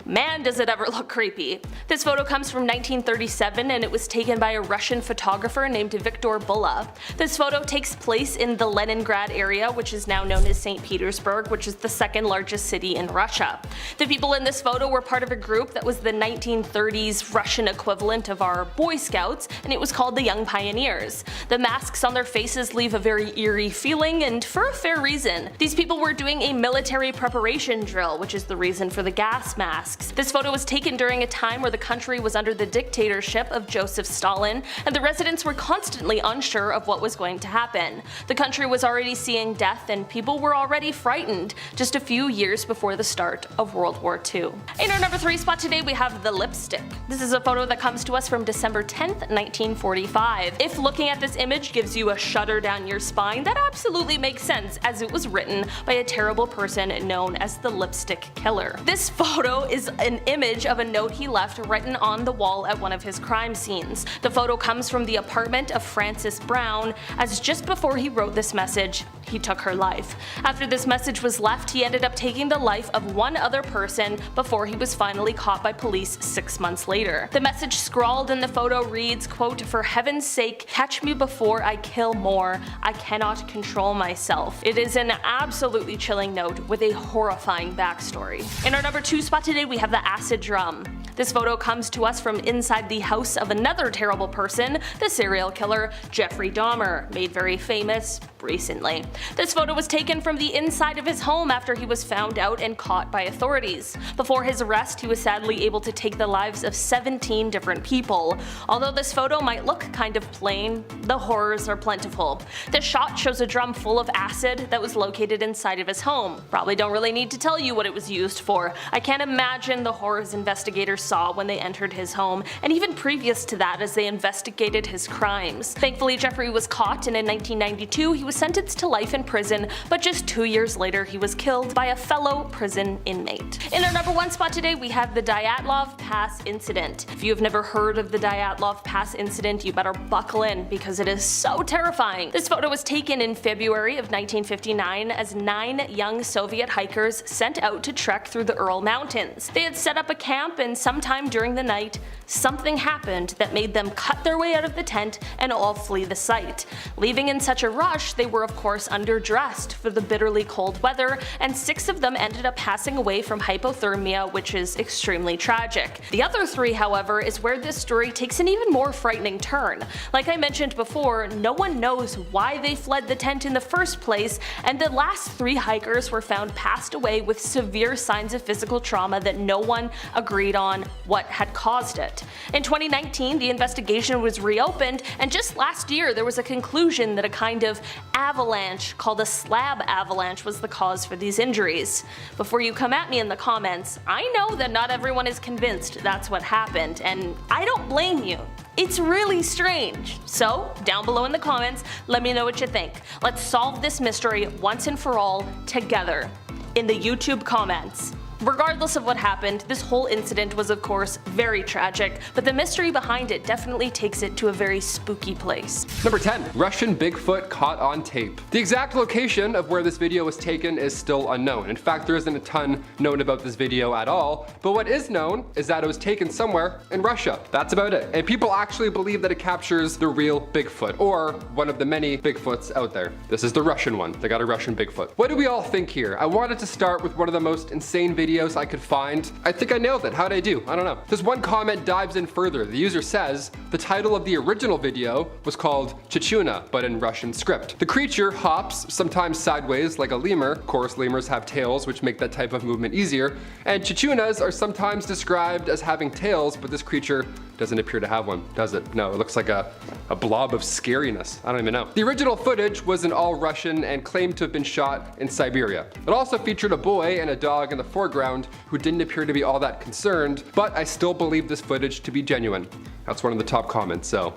man does it ever look creepy. This photo comes from 1937 and it was taken by a Russian photographer named Viktor Bulla. This photo takes place in the Leningrad area, which is now known as St. Petersburg, which is the 2nd largest city in Russia. The people in this photo were part of a group that was the 1930s Russian equivalent of our Boy Scouts, and it was called the Young Pioneers. The masks on their faces leave a very eerie feeling, and for a fair reason. These people were doing a military preparation drill, which is the reason for the gas mask. masks. This photo was taken during a time where the country was under the dictatorship of Joseph Stalin, and the residents were constantly unsure of what was going to happen. The country was already seeing death and people were already frightened just a few years before the start of World War II. In our number 3 spot today we have the lipstick. This is a photo that comes to us from December 10th, 1945. If looking at this image gives you a shudder down your spine, that absolutely makes sense, as it was written by a terrible person known as the Lipstick Killer. This photo is an image of a note he left written on the wall at one of his crime scenes. The photo comes from the apartment of Frances Brown, as just before he wrote this message, he took her life. After this message was left, he ended up taking the life of one other person before he was finally caught by police 6 months later. The message scrawled in the photo reads, quote, "For heaven's sake, catch me before I kill more. I cannot control myself." It is an absolutely chilling note with a horrifying backstory. In our number 2 spot today we have the acid drum. This photo comes to us from inside the house of another terrible person, the serial killer Jeffrey Dahmer, made very famous recently. This photo was taken from the inside of his home after he was found out and caught by authorities. Before his arrest, he was sadly able to take the lives of 17 different people. Although this photo might look kind of plain, the horrors are plentiful. This shot shows a drum full of acid that was located inside of his home. Probably don't really need to tell you what it was used for. I can't imagine the horrors investigators saw when they entered his home, and even previous to that as they investigated his crimes. Thankfully, Jeffrey was caught, and in 1992 he was sentenced to life in prison, but just 2 years later he was killed by a fellow prison inmate. In our number 1 spot today we have the Dyatlov Pass incident. If you have never heard of the Dyatlov Pass incident, you better buckle in because it is so terrifying. This photo was taken in February of 1959 as 9 young Soviet hikers set out to trek through the Ural Mountains. They had set up a camp, and sometime during the night, something happened that made them cut their way out of the tent and all flee the site. Leaving in such a rush, they were of course underdressed for the bitterly cold weather, and 6 of them ended up passing away from hypothermia, which is extremely tragic. The other 3, however, is where this story takes an even more frightening turn. Like I mentioned before, no one knows why they fled the tent in the first place, and the last 3 hikers were found passed away with severe signs of physical trauma that no one agreed on what had caused it. In 2019, the investigation was reopened, and just last year there was a conclusion that a kind of avalanche called a slab avalanche was the cause for these injuries. Before you come at me in the comments, I know that not everyone is convinced that's what happened, and I don't blame you. It's really strange. So, down below in the comments, let me know what you think. Let's solve this mystery once and for all together in the YouTube comments. Regardless of what happened, this whole incident was of course very tragic, but the mystery behind it definitely takes it to a very spooky place. Number 10. Russian Bigfoot caught on tape. The exact location of where this video was taken is still unknown. In fact, there isn't a ton known about this video at all, but what is known is that it was taken somewhere in Russia. That's about it. And people actually believe that it captures the real Bigfoot, or one of the many Bigfoots out there. This is the Russian one. They got a Russian Bigfoot. What do we all think here? I wanted to start with one of the most insane videos I could find. I think I nailed it. How'd I do? I don't know. This one comment dives in further. The user says the title of the original video was called Chichuna, but in Russian script. The creature hops, sometimes sideways like a lemur. Of course, lemurs have tails, which make that type of movement easier. And chichunas are sometimes described as having tails, but this creature doesn't appear to have one, does it? No, it looks like a blob of scariness. I don't even know. The original footage was in all Russian and claimed to have been shot in Siberia. It also featured a boy and a dog in the foreground who didn't appear to be all that concerned, but I still believe this footage to be genuine. That's one of the top comments, so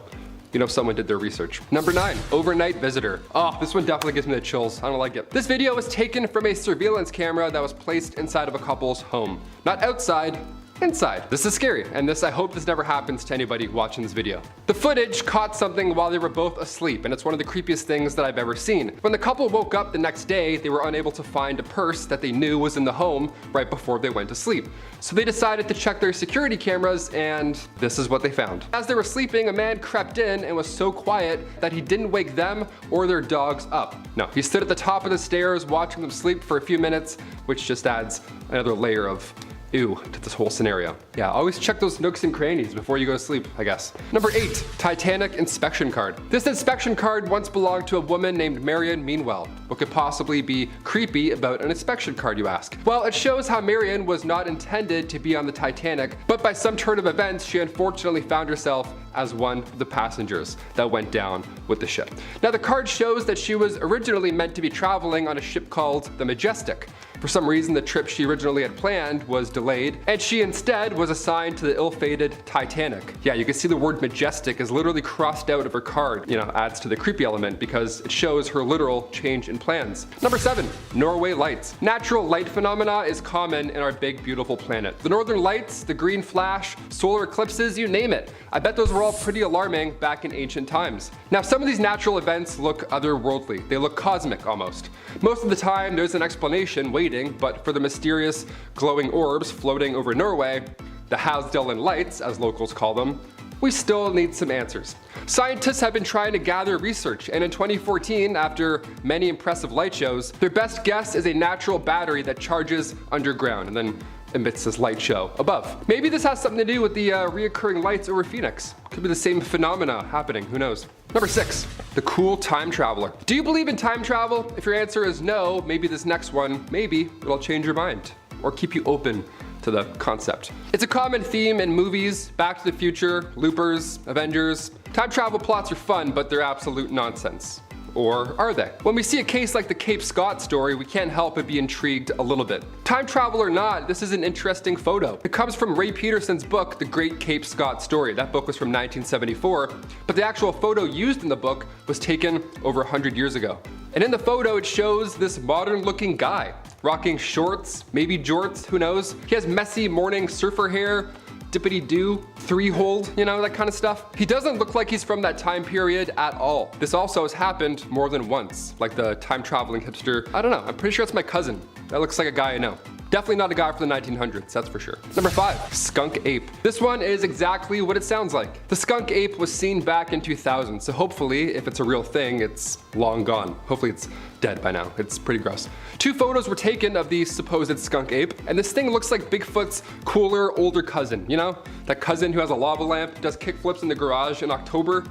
you know someone did their research. Number 9, overnight visitor. Oh, this one definitely gives me the chills. I don't like it. This video was taken from a surveillance camera that was placed inside of a couple's home. Not outside, inside. This is scary, and I hope this never happens to anybody watching this video. The footage caught something while they were both asleep, and it's one of the creepiest things that I've ever seen. When the couple woke up the next day, they were unable to find a purse that they knew was in the home right before they went to sleep. So they decided to check their security cameras, and this is what they found. As they were sleeping, a man crept in and was so quiet that he didn't wake them or their dogs up. No, he stood at the top of the stairs watching them sleep for a few minutes, which just adds another layer of ew to this whole scenario. Yeah, always check those nooks and crannies before you go to sleep, I guess. Number 8, Titanic inspection card. This inspection card once belonged to a woman named Marion Meanwell. What could possibly be creepy about an inspection card, you ask? Well, it shows how Marion was not intended to be on the Titanic, but by some turn of events, she unfortunately found herself as one of the passengers that went down with the ship. Now, the card shows that she was originally meant to be traveling on a ship called the Majestic. For some reason, the trip she originally had planned was delayed, and she instead was assigned to the ill-fated Titanic. Yeah, you can see the word majestic is literally crossed out of her card. You know, adds to the creepy element because it shows her literal change in plans. Number 7, Norway Lights. Natural light phenomena is common in our big, beautiful planet. The northern lights, the green flash, solar eclipses, you name it. I bet those were all pretty alarming back in ancient times. Now, some of these natural events look otherworldly. They look cosmic almost. Most of the time, there's an explanation waiting, but for the mysterious glowing orbs floating over Norway, the Havsdalen lights, as locals call them, we still need some answers. Scientists have been trying to gather research, and in 2014, after many impressive light shows, their best guess is a natural battery that charges underground and then emits this light show above. Maybe this has something to do with the reoccurring lights over Phoenix. Could be the same phenomena happening, who knows? Number 6, the cool time traveler. Do you believe in time travel? If your answer is no, maybe this next one, maybe it'll change your mind or keep you open to the concept. It's a common theme in movies, Back to the Future, Loopers, Avengers. Time travel plots are fun, but they're absolute nonsense. Or are they? When we see a case like the Cape Scott story, we can't help but be intrigued a little bit. Time travel or not, this is an interesting photo. It comes from Ray Peterson's book, The Great Cape Scott Story. That book was from 1974, but the actual photo used in the book was taken over 100 years ago. And in the photo, it shows this modern-looking guy, rocking shorts, maybe jorts, who knows? He has messy morning surfer hair, dippity-doo, three-hold, you know, that kind of stuff. He doesn't look like he's from that time period at all. This also has happened more than once, like the time-traveling hipster. I don't know, I'm pretty sure it's my cousin. That looks like a guy I know. Definitely not a guy from the 1900s, that's for sure. Number 5, skunk ape. This one is exactly what it sounds like. The skunk ape was seen back in 2000, so hopefully, if it's a real thing, it's long gone. Hopefully it's dead by now. It's pretty gross. 2 photos were taken of the supposed skunk ape, and this thing looks like Bigfoot's cooler, older cousin, you know? That cousin who has a lava lamp, does kickflips in the garage in October.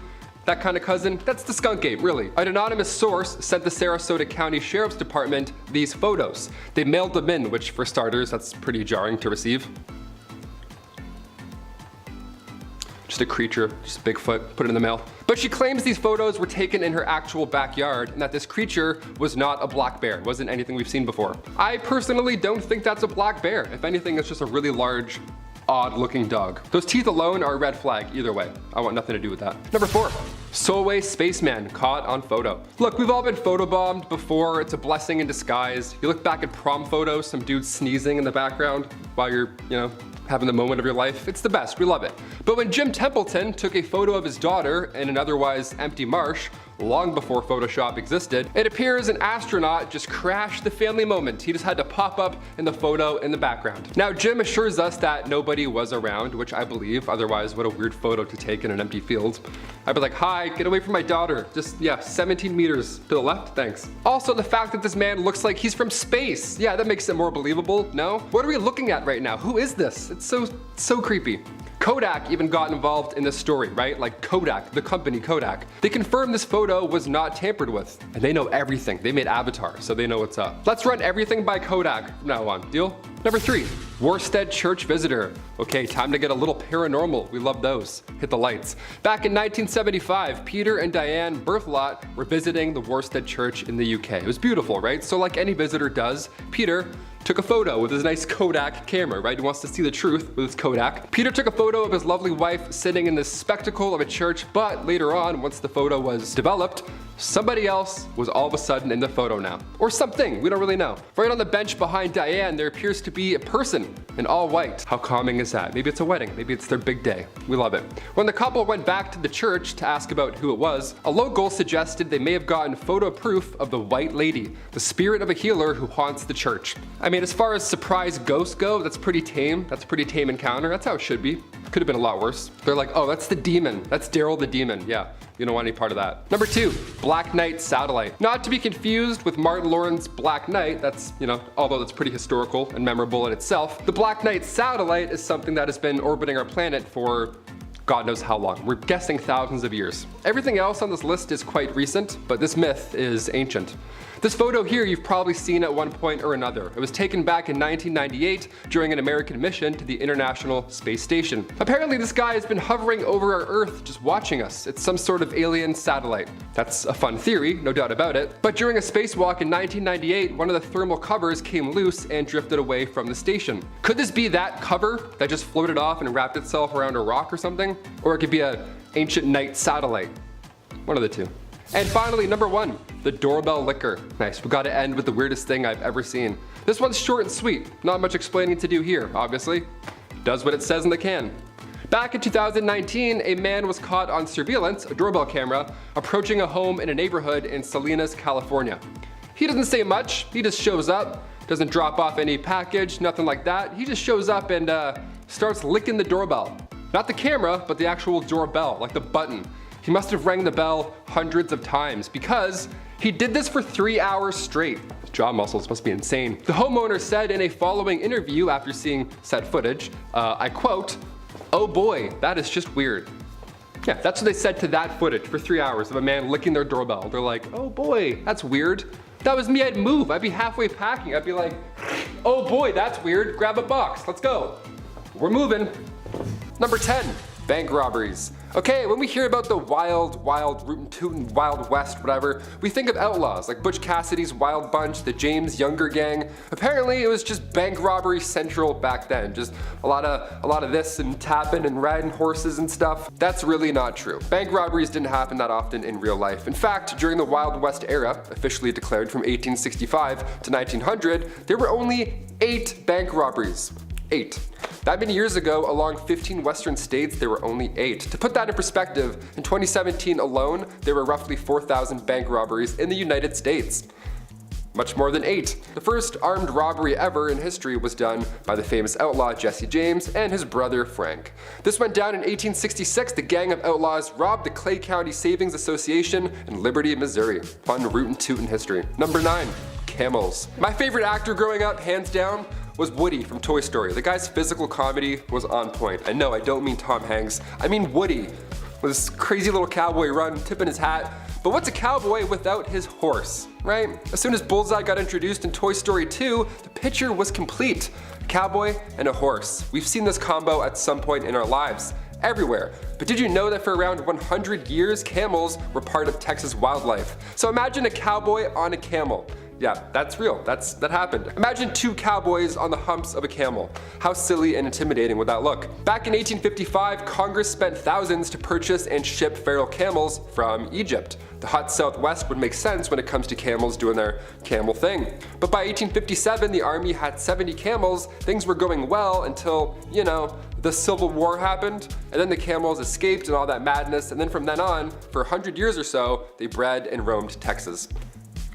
That kind of cousin, that's the skunk ape, really. An anonymous source sent the Sarasota County Sheriff's Department these photos. They mailed them in, which for starters, that's pretty jarring to receive. Just a creature, just Bigfoot, put it in the mail. But she claims these photos were taken in her actual backyard and that this creature was not a black bear. It wasn't anything we've seen before. I personally don't think that's a black bear. If anything, it's just a really large, odd-looking dog. Those teeth alone are a red flag either way. I want nothing to do with that. Number 4, Solway spaceman caught on photo. Look, we've all been photobombed before. It's a blessing in disguise. You look back at prom photos, some dude sneezing in the background while you're, having the moment of your life. It's the best, we love it. But when Jim Templeton took a photo of his daughter in an otherwise empty marsh, long before Photoshop existed, it appears an astronaut just crashed the family moment. He just had to pop up in the photo in the background. Now, Jim assures us that nobody was around, which I believe, otherwise what a weird photo to take in an empty field. I'd be like, hi, get away from my daughter. Just, 17 meters to the left, thanks. Also, the fact that this man looks like he's from space. Yeah, that makes it more believable, no? What are we looking at right now? Who is this? It's so creepy. Kodak even got involved in this story, right? Like Kodak, the company Kodak. They confirmed this photo was not tampered with, and they know everything. They made Avatar, so they know what's up. Let's run everything by Kodak from now on, deal? Number 3, Worstead church visitor. Okay, time to get a little paranormal. We love those. Hit the lights. Back in 1975, Peter and Diane Berthelot were visiting the Worstead church in the UK. It was beautiful, right? So like any visitor does, Peter took a photo with his nice Kodak camera, right? He wants to see the truth with his Kodak. Peter took a photo of his lovely wife sitting in the spectacle of a church, but later on, once the photo was developed, somebody else was all of a sudden in the photo now. Or something, we don't really know. Right on the bench behind Diane, there appears to be a person in all white. How calming is that? Maybe it's a wedding, maybe it's their big day. We love it. When the couple went back to the church to ask about who it was, a local suggested they may have gotten photo proof of the White Lady, the spirit of a healer who haunts the church. I mean, as far as surprise ghosts go, that's pretty tame. That's a pretty tame encounter. That's how it should be. Could have been a lot worse. They're like, oh, that's the demon. That's Daryl the demon. Yeah, you don't want any part of that. Number 2, Black Knight satellite. Not to be confused with Martin Lawrence's Black Knight. That's, although that's pretty historical and memorable in itself. The Black Knight satellite is something that has been orbiting our planet for God knows how long. We're guessing thousands of years. Everything else on this list is quite recent, but this myth is ancient. This photo here you've probably seen at one point or another. It was taken back in 1998 during an American mission to the International Space Station. Apparently this guy has been hovering over our Earth just watching us. It's some sort of alien satellite. That's a fun theory, no doubt about it. But during a spacewalk in 1998, one of the thermal covers came loose and drifted away from the station. Could this be that cover that just floated off and wrapped itself around a rock or something? Or it could be an ancient night satellite. One of the two. And finally, number 1, the doorbell licker. Nice, we gotta end with the weirdest thing I've ever seen. This one's short and sweet. Not much explaining to do here, obviously. Does what it says in the can. Back in 2019, a man was caught on surveillance, a doorbell camera, approaching a home in a neighborhood in Salinas, California. He doesn't say much, he just shows up, doesn't drop off any package, nothing like that. He just shows up and starts licking the doorbell. Not the camera, but the actual doorbell, like the button. He must have rang the bell hundreds of times because he did this for 3 hours straight. His jaw muscles must be insane. The homeowner said in a following interview after seeing said footage, I quote, "Oh boy, that is just weird." Yeah, that's what they said to that footage for 3 hours of a man licking their doorbell. They're like, oh boy, that's weird. If that was me, I'd move. I'd be halfway packing. I'd be like, oh boy, that's weird. Grab a box, let's go. We're moving. Number 10, bank robberies. Okay, when we hear about the wild, rootin' tootin' Wild West, whatever, we think of outlaws like Butch Cassidy's Wild Bunch, the James Younger Gang. Apparently, it was just bank robbery central back then. Just a lot of this and tapping and riding horses and stuff. That's really not true. Bank robberies didn't happen that often in real life. In fact, during the Wild West era, officially declared from 1865 to 1900, there were only 8 bank robberies. 8. That many years ago, along 15 western states, there were only 8. To put that in perspective, in 2017 alone, there were roughly 4,000 bank robberies in the United States. Much more than 8. The first armed robbery ever in history was done by the famous outlaw Jesse James and his brother Frank. This went down in 1866. The gang of outlaws robbed the Clay County Savings Association in Liberty, Missouri. Fun rootin' tootin' history. Number 9, camels. My favorite actor growing up, hands down, was Woody from Toy Story. The guy's physical comedy was on point. And no, I don't mean Tom Hanks. I mean Woody. With this crazy little cowboy run, tipping his hat. But what's a cowboy without his horse, right? As soon as Bullseye got introduced in Toy Story 2, the picture was complete. A cowboy and a horse. We've seen this combo at some point in our lives. Everywhere. But did you know that for around 100 years, camels were part of Texas wildlife? So imagine a cowboy on a camel. Yeah, that's real. That happened. Imagine 2 cowboys on the humps of a camel. How silly and intimidating would that look? Back in 1855, Congress spent thousands to purchase and ship feral camels from Egypt. The hot Southwest would make sense when it comes to camels doing their camel thing. But by 1857, the army had 70 camels. Things were going well until, the Civil War happened, and then the camels escaped and all that madness, and then from then on, for 100 years or so, they bred and roamed Texas.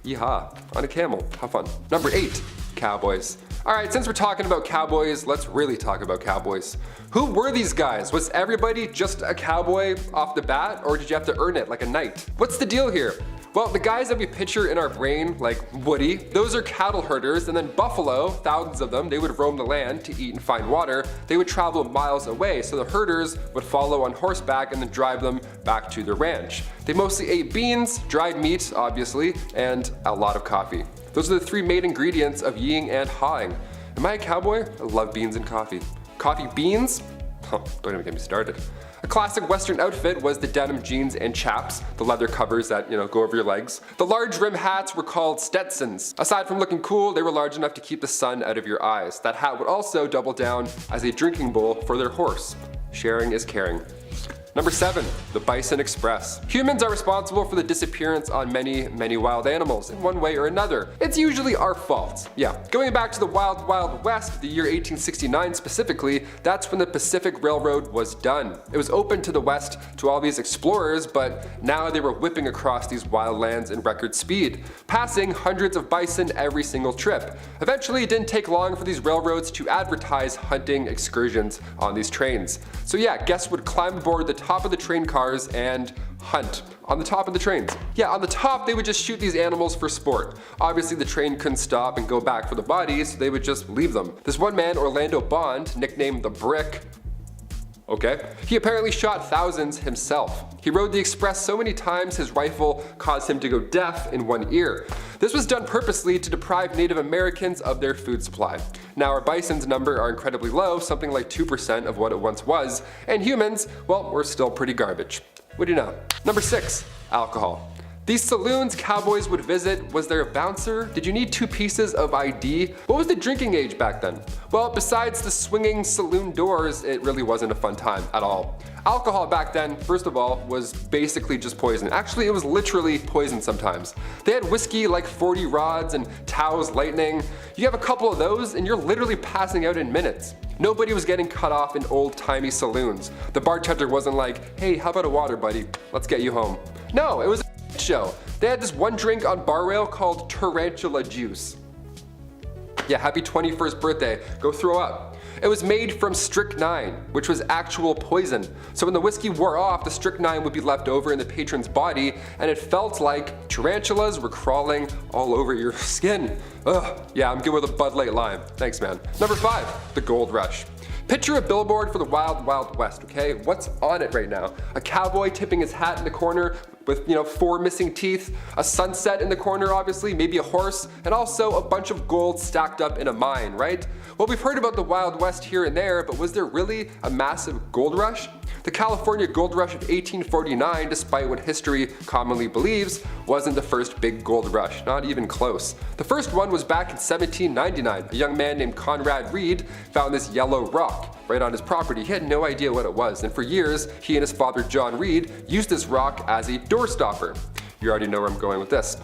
Yeehaw, on a camel, how fun. Number 8, cowboys. Alright, since we're talking about cowboys, let's really talk about cowboys. Who were these guys? Was everybody just a cowboy off the bat, or did you have to earn it like a knight? What's the deal here? Well, the guys that we picture in our brain, like Woody, those are cattle herders, and then buffalo, thousands of them, they would roam the land to eat and find water. They would travel miles away, so the herders would follow on horseback and then drive them back to their ranch. They mostly ate beans, dried meat, obviously, and a lot of coffee. Those are the 3 main ingredients of yeeing and hawing. Am I a cowboy? I love beans and coffee. Coffee beans? Don't even get me started. A classic Western outfit was the denim jeans and chaps, the leather covers that, go over your legs. The large rim hats were called Stetsons. Aside from looking cool, they were large enough to keep the sun out of your eyes. That hat would also double down as a drinking bowl for their horse. Sharing is caring. Number 7. The Bison Express. Humans are responsible for the disappearance on many wild animals in one way or another. It's usually our fault. Yeah, going back to the Wild Wild West, the year 1869 specifically, that's when the Pacific Railroad was done. It was open to the West to all these explorers, but now they were whipping across these wild lands in record speed, passing hundreds of bison every single trip. Eventually, it didn't take long for these railroads to advertise hunting excursions on these trains. So yeah, guests would climb aboard the top of the train cars and hunt on the top of the trains. Yeah, on the top they would just shoot these animals for sport. Obviously the train couldn't stop and go back for the bodies, so they would just leave them. This one man, Orlando Bond, nicknamed the Brick, he apparently shot thousands himself. He rode the express so many times his rifle caused him to go deaf in one ear. This was done purposely to deprive Native Americans of their food supply. Now our bison's number are incredibly low, something like 2% of what it once was, and humans, well, we're still pretty garbage. What do you know? Number 6. Alcohol. These saloons cowboys would visit, was there a bouncer? Did you need 2 pieces of ID? What was the drinking age back then? Well, besides the swinging saloon doors, it really wasn't a fun time at all. Alcohol back then, first of all, was basically just poison. Actually, it was literally poison sometimes. They had whiskey like 40 rods and Tao's Lightning. You have a couple of those and you're literally passing out in minutes. Nobody was getting cut off in old-timey saloons. The bartender wasn't like, hey, how about a water, buddy? Let's get you home. No, it was a show. They had this one drink on bar rail called tarantula juice. Yeah, happy 21st birthday. Go throw up. It was made from strychnine, which was actual poison. So when the whiskey wore off, the strychnine would be left over in the patron's body, and it felt like tarantulas were crawling all over your skin. Ugh, yeah, I'm good with a Bud Light Lime. Thanks, man. Number 5, the gold rush. Picture a billboard for the Wild Wild West, okay? What's on it right now? A cowboy tipping his hat in the corner with, 4 missing teeth, a sunset in the corner obviously, maybe a horse, and also a bunch of gold stacked up in a mine, right? Well, we've heard about the Wild West here and there, but was there really a massive gold rush? The California gold rush of 1849, despite what history commonly believes, wasn't the first big gold rush, not even close. The first one was back in 1799. A young man named Conrad Reed found this yellow rock right on his property. He had no idea what it was, and for years, he and his father John Reed used this rock as a doorstopper. You already know where I'm going with this.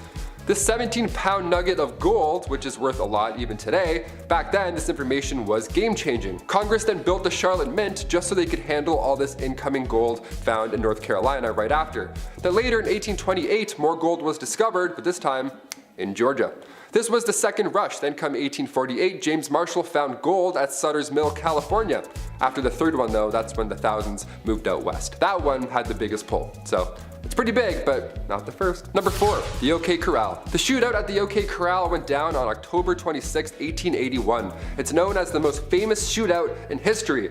This 17-pound nugget of gold, which is worth a lot even today, back then this information was game-changing. Congress then built the Charlotte Mint just so they could handle all this incoming gold found in North Carolina right after. Then later in 1828, more gold was discovered, but this time in Georgia. This was the second rush. Then come 1848, James Marshall found gold at Sutter's Mill, California. After the third one though, that's when the thousands moved out west. That one had the biggest pull. So it's pretty big, but not the first. Number 4, the OK Corral. The shootout at the OK Corral went down on October 26, 1881. It's known as the most famous shootout in history.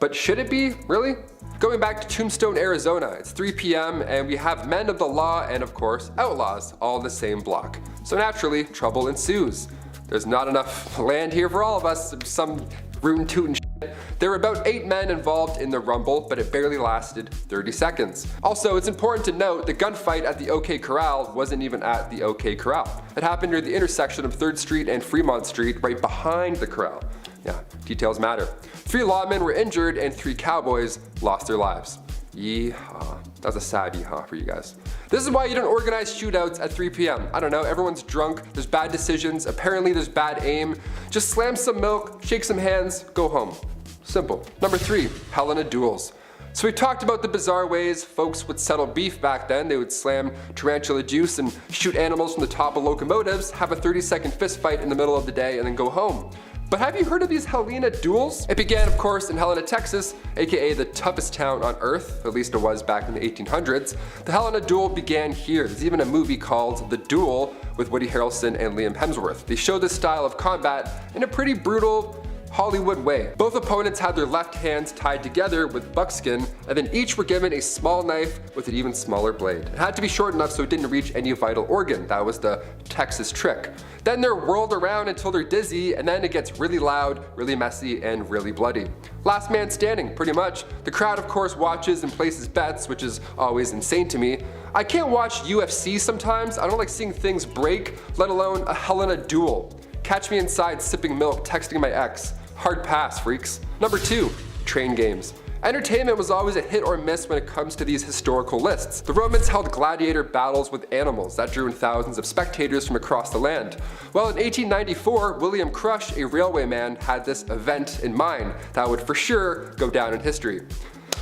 But should it be? Really? Going back to Tombstone, Arizona, it's 3 p.m. and we have men of the law and of course outlaws all in the same block. So naturally, trouble ensues. There's not enough land here for all of us, some rootin' tootin' shit. There were about 8 men involved in the rumble, but it barely lasted 30 seconds. Also, it's important to note the gunfight at the OK Corral wasn't even at the OK Corral. It happened near the intersection of 3rd Street and Fremont Street, right behind the corral. Yeah, details matter. 3 lawmen were injured and 3 cowboys lost their lives. Yeehaw. That was a sad yeehaw for you guys. This is why you don't organize shootouts at 3 p.m. I don't know, everyone's drunk, there's bad decisions, apparently there's bad aim. Just slam some milk, shake some hands, go home. Simple. Number 3, Helena duels. So we talked about the bizarre ways folks would settle beef back then. They would slam tarantula juice and shoot animals from the top of locomotives, have a 30-second fist fight in the middle of the day, and then go home. But have you heard of these Helena duels? It began, of course, in Helena, Texas, aka the toughest town on earth, at least it was back in the 1800s. The Helena duel began here. There's even a movie called The Duel with Woody Harrelson and Liam Hemsworth. They show this style of combat in a pretty brutal, Hollywood way. Both opponents had their left hands tied together with buckskin, and then each were given a small knife with an even smaller blade. It had to be short enough so it didn't reach any vital organ. That was the Texas trick. Then they're whirled around until they're dizzy, and then it gets really loud, really messy, and really bloody. Last man standing, pretty much. The crowd, of course, watches and places bets, which is always insane to me. I can't watch UFC sometimes. I don't like seeing things break, let alone a Helena duel. Catch me inside sipping milk, texting my ex. Hard pass, freaks. Number 2, train games. Entertainment was always a hit or miss when it comes to these historical lists. The Romans held gladiator battles with animals that drew in thousands of spectators from across the land. Well, in 1894, William Crush, a railwayman, had this event in mind that would for sure go down in history.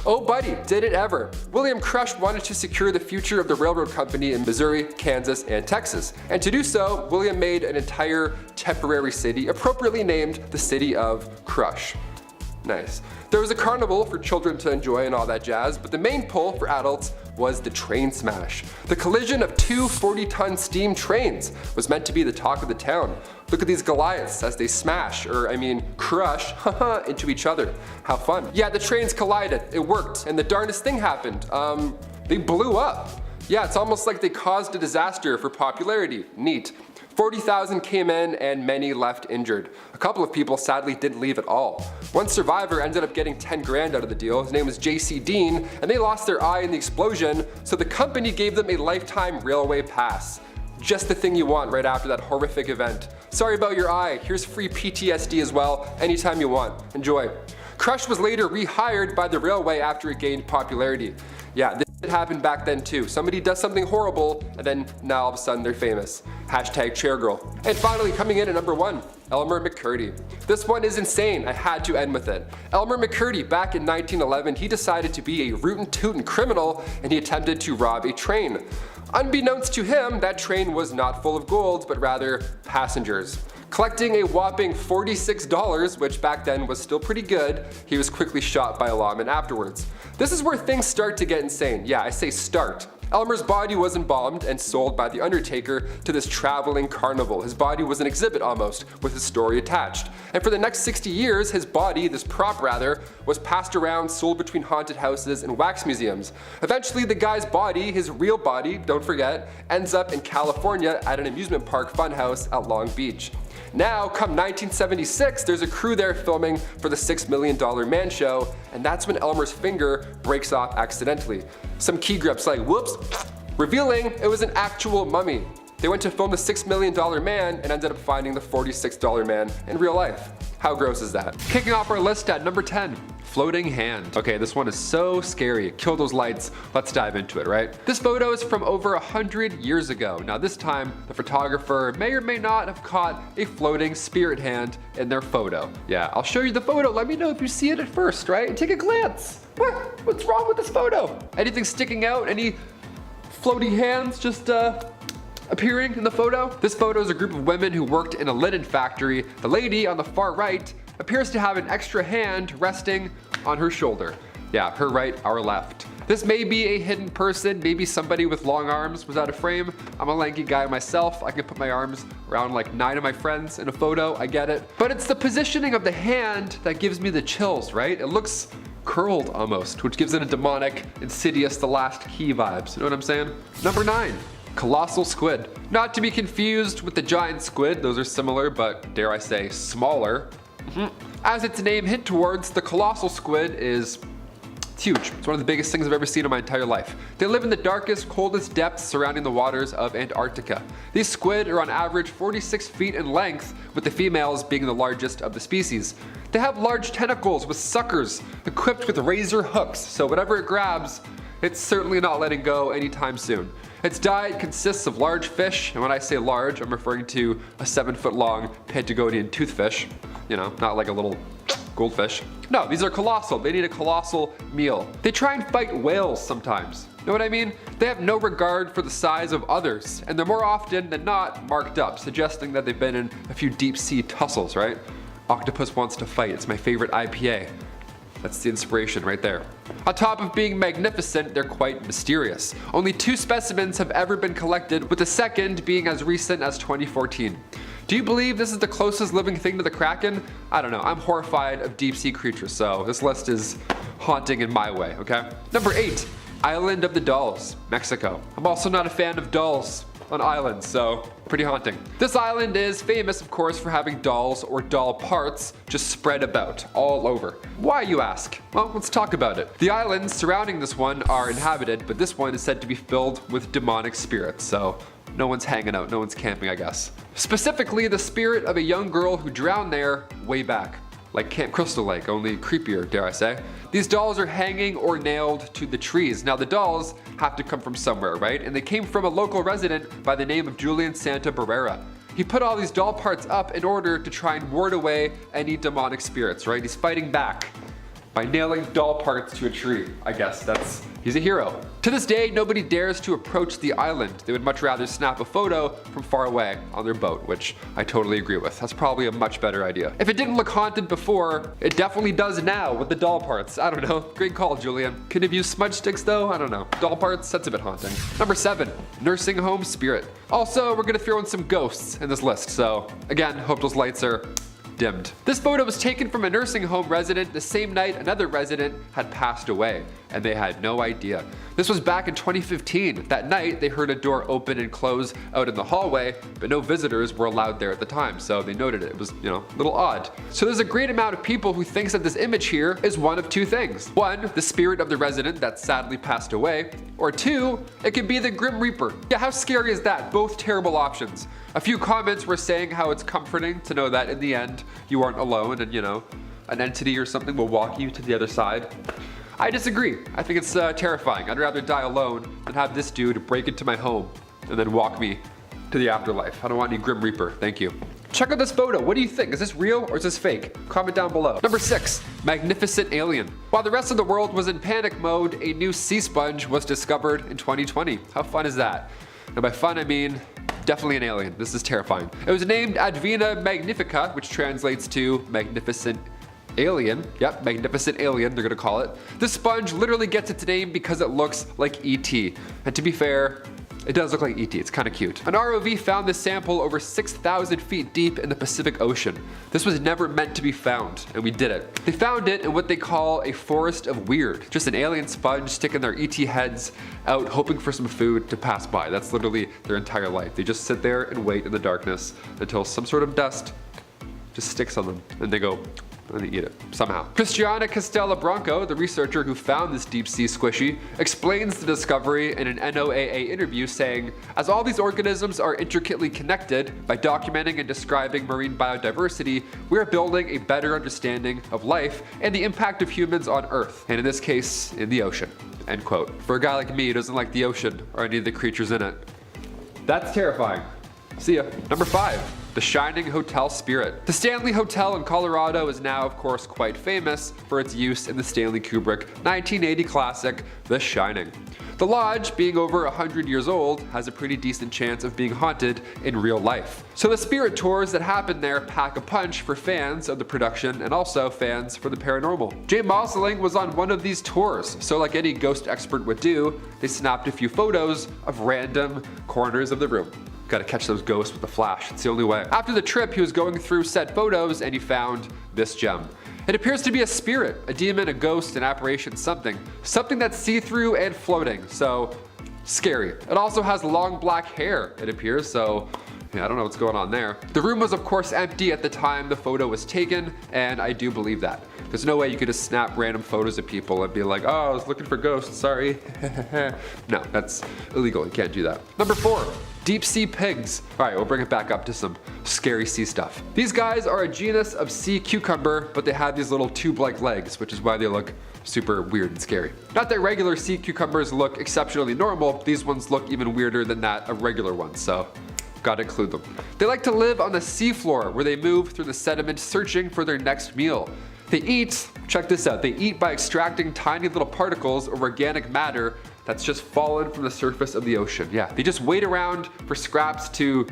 Oh buddy, did it ever. William Crush wanted to secure the future of the railroad company in Missouri, Kansas, and Texas. And to do so, William made an entire temporary city appropriately named the city of Crush. Nice. There was a carnival for children to enjoy and all that jazz, but the main pull for adults was the train smash. The collision of two 40-ton steam trains was meant to be the talk of the town. Look at these Goliaths as they smash, crush, into each other. How fun. Yeah, the trains collided, it worked, and the darndest thing happened. They blew up. Yeah, it's almost like they caused a disaster for popularity. Neat. 40,000 came in and many left injured. A couple of people sadly didn't leave at all. One survivor ended up getting 10 grand out of the deal. His name was J.C. Dean, and they lost their eye in the explosion, so the company gave them a lifetime railway pass. Just the thing you want right after that horrific event. Sorry about your eye, here's free PTSD as well, anytime you want. Enjoy. Crush was later rehired by the railway after it gained popularity. Yeah, this happened back then too. Somebody does something horrible, and then now all of a sudden they're famous. Hashtag chairgirl. And finally, coming in at number 1, Elmer McCurdy. This one is insane, I had to end with it. Elmer McCurdy, back in 1911, he decided to be a rootin' tootin' criminal, and he attempted to rob a train. Unbeknownst to him, that train was not full of gold, but rather passengers. Collecting a whopping $46, which back then was still pretty good, he was quickly shot by a lawman afterwards. This is where things start to get insane. Yeah, I say start. Elmer's body was embalmed and sold by the Undertaker to this traveling carnival. His body was an exhibit almost, with his story attached. And for the next 60 years, his body, this prop rather, was passed around, sold between haunted houses and wax museums. Eventually the guy's body, his real body, don't forget, ends up in California at an amusement park funhouse at Long Beach. Now, come 1976, there's a crew there filming for the $6 Million Man Show, and that's when Elmer's finger breaks off accidentally. Some key grips like, whoops, revealing it was an actual mummy. They went to film the $6 Million Man and ended up finding the $46 man in real life. How gross is that? Kicking off our list at number 10, floating hand. Okay, this one is so scary. Kill those lights. Let's dive into it, right? This photo is from over 100 years ago. Now this time, the photographer may or may not have caught a floating spirit hand in their photo. Yeah, I'll show you the photo. Let me know if you see it at first, right? Take a glance. What's wrong with this photo? Anything sticking out? Any floating hands just appearing in the photo? This photo is a group of women who worked in a linen factory. The lady on the far right appears to have an extra hand resting on her shoulder. Yeah, her right, our left. This may be a hidden person, maybe somebody with long arms was out of frame. I'm a lanky guy myself. I can put my arms around like 9 of my friends in a photo, I get it. But it's the positioning of the hand that gives me the chills, right? It looks curled almost, which gives it a demonic, insidious, the last key vibes. You know what I'm saying? Number 9. Colossal squid. Not to be confused with the giant squid, those are similar, but dare I say, smaller. As its name hint towards, the colossal squid is huge. It's one of the biggest things I've ever seen in my entire life. They live in the darkest, coldest depths surrounding the waters of Antarctica. These squid are on average 46 feet in length, with the females being the largest of the species. They have large tentacles with suckers equipped with razor hooks, so whatever it grabs, it's certainly not letting go anytime soon. Its diet consists of large fish, and when I say large, I'm referring to a 7-foot long Patagonian toothfish. You know, not like a little goldfish. No, these are colossal. They need a colossal meal. They try and fight whales sometimes. Know what I mean? They have no regard for the size of others, and they're more often than not marked up, suggesting that they've been in a few deep sea tussles, right? Octopus wants to fight. It's my favorite IPA. That's the inspiration right there. On top of being magnificent, they're quite mysterious. Only 2 specimens have ever been collected, with the second being as recent as 2014. Do you believe this is the closest living thing to the Kraken? I don't know, I'm horrified of deep sea creatures, so this list is haunting in my way, okay? Number 8, Island of the Dolls, Mexico. I'm also not a fan of dolls on islands, so pretty haunting. This island is famous, of course, for having dolls or doll parts just spread about all over. Why, you ask? Well, let's talk about it. The islands surrounding this one are inhabited, but this one is said to be filled with demonic spirits, so no one's hanging out, no one's camping, I guess. Specifically, the spirit of a young girl who drowned there way back. like Camp Crystal Lake, only creepier, dare I say. These dolls are hanging or nailed to the trees. Now the dolls have to come from somewhere, right? And they came from a local resident by the name of Julian Santa Barbera. He put all these doll parts up in order to try and ward away any demonic spirits, right? He's fighting back by nailing doll parts to a tree. I guess he's a hero. To this day, nobody dares to approach the island. They would much rather snap a photo from far away on their boat, which I totally agree with. That's probably a much better idea. If it didn't look haunted before, it definitely does now with the doll parts. I don't know. Great call, Julian. Could have used smudge sticks though? I don't know. Doll parts, that's a bit haunting. Number 7, nursing home spirit. Also, we're gonna throw in some ghosts in this list. So again, hope those lights are dimmed. This photo was taken from a nursing home resident the same night another resident had passed away, and they had no idea. This was back in 2015. That night, they heard a door open and close out in the hallway, but no visitors were allowed there at the time, so they noted it. It was, a little odd. So there's a great amount of people who thinks that this image here is one of two things. One, the spirit of the resident that sadly passed away, or two, it could be the Grim Reaper. Yeah, how scary is that? Both terrible options. A few comments were saying how it's comforting to know that in the end, you aren't alone and, an entity or something will walk you to the other side. I disagree. I think it's terrifying. I'd rather die alone than have this dude break into my home and then walk me to the afterlife. I don't want any Grim Reaper. Thank you. Check out this photo. What do you think? Is this real or is this fake? Comment down below. Number 6, magnificent alien. While the rest of the world was in panic mode, a new sea sponge was discovered in 2020. How fun is that? And by fun, I mean definitely an alien. This is terrifying. It was named Advena magnifica, which translates to magnificent alien. Yep, magnificent alien, they're gonna call it. This sponge literally gets its name because it looks like E.T. And to be fair, it does look like E.T. It's kind of cute. An ROV found this sample over 6,000 feet deep in the Pacific Ocean. This was never meant to be found, and we did it. They found it in what they call a forest of weird. Just an alien sponge sticking their E.T. heads out, hoping for some food to pass by. That's literally their entire life. They just sit there and wait in the darkness until some sort of dust just sticks on them, and they go, and they eat it, somehow. Cristiana Castella Branco, the researcher who found this deep sea squishy, explains the discovery in an NOAA interview saying, as all these organisms are intricately connected, by documenting and describing marine biodiversity, we are building a better understanding of life and the impact of humans on Earth, and in this case, in the ocean. End quote. For a guy like me who doesn't like the ocean or any of the creatures in it. That's terrifying. See ya. Number 5. The Shining Hotel Spirit. The Stanley Hotel in Colorado is now, of course, quite famous for its use in the Stanley Kubrick 1980 classic, The Shining. The lodge, being over 100 years old, has a pretty decent chance of being haunted in real life. So the spirit tours that happen there pack a punch for fans of the production and also fans for the paranormal. Jay Mossling was on one of these tours, so like any ghost expert would do, they snapped a few photos of random corners of the room. Gotta catch those ghosts with the flash, it's the only way. After the trip, he was going through said photos and he found this gem. It appears to be a spirit, a demon, a ghost, an apparition, something that's see-through and floating, so scary. It also has long black hair, it appears, so yeah, I don't know what's going on there. The room was of course empty at the time the photo was taken, and I do believe that. There's no way you could just snap random photos of people and be like, oh, I was looking for ghosts, sorry. No, that's illegal, you can't do that. Number 4. Deep sea pigs. All right, we'll bring it back up to some scary sea stuff. These guys are a genus of sea cucumber, but they have these little tube-like legs, which is why they look super weird and scary. Not that regular sea cucumbers look exceptionally normal, these ones look even weirder than that of regular ones, so gotta include them. They like to live on the seafloor, where they move through the sediment searching for their next meal. They eat, check this out, they eat by extracting tiny little particles of organic matter that's just fallen from the surface of the ocean. Yeah, they just wait around for scraps to,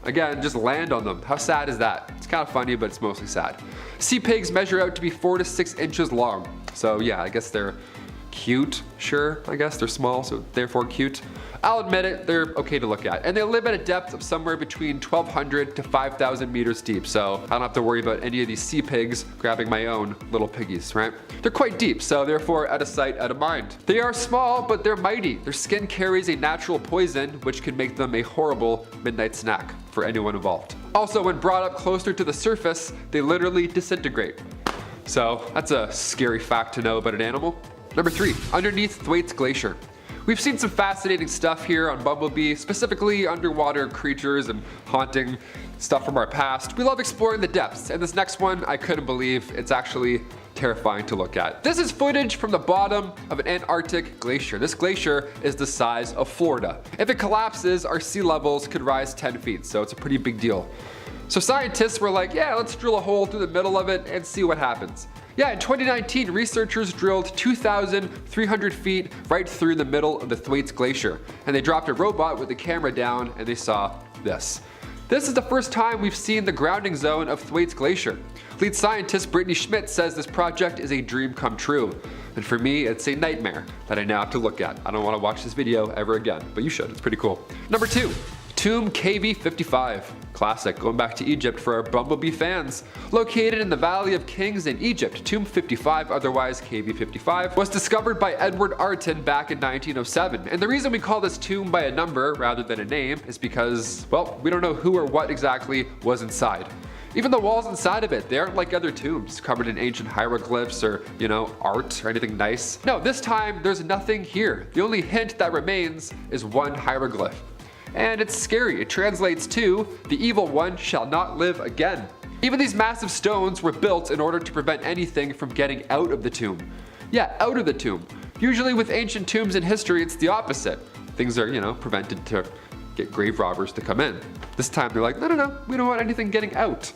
again, just land on them. How sad is that? It's kind of funny, but it's mostly sad. Sea pigs measure out to be 4 to 6 inches long. So yeah, I guess they're cute, sure, I guess. They're small, so therefore cute. I'll admit it, they're okay to look at. And they live at a depth of somewhere between 1,200 to 5,000 meters deep, so I don't have to worry about any of these sea pigs grabbing my own little piggies, right? They're quite deep, so therefore out of sight, out of mind. They are small, but they're mighty. Their skin carries a natural poison, which can make them a horrible midnight snack for anyone involved. Also, when brought up closer to the surface, they literally disintegrate. So that's a scary fact to know about an animal. Number 3, underneath Thwaites Glacier. We've seen some fascinating stuff here on Bumblebee, specifically underwater creatures and haunting stuff from our past. We love exploring the depths, and this next one I couldn't believe. It's actually terrifying to look at. This is footage from the bottom of an Antarctic glacier. This glacier is the size of Florida. If it collapses, our sea levels could rise 10 feet, so it's a pretty big deal. So scientists were like, yeah, let's drill a hole through the middle of it and see what happens. Yeah, in 2019, researchers drilled 2,300 feet right through the middle of the Thwaites Glacier, and they dropped a robot with the camera down and they saw this. This is the first time we've seen the grounding zone of Thwaites Glacier. Lead scientist Brittany Schmidt says this project is a dream come true. And for me, it's a nightmare that I now have to look at. I don't want to watch this video ever again, but you should, it's pretty cool. Number 2. Tomb KV55. Classic, going back to Egypt for our Bumblebee fans. Located in the Valley of Kings in Egypt, Tomb 55, otherwise KV55, was discovered by Edward Arton back in 1907. And the reason we call this tomb by a number rather than a name is because, well, we don't know who or what exactly was inside. Even the walls inside of it, they aren't like other tombs, covered in ancient hieroglyphs or, art or anything nice. No, this time there's nothing here. The only hint that remains is one hieroglyph. And it's scary. It translates to, "The evil one shall not live again." Even these massive stones were built in order to prevent anything from getting out of the tomb. Yeah, out of the tomb. Usually with ancient tombs in history, it's the opposite. Things are, prevented to get grave robbers to come in. This time they're like, no, we don't want anything getting out.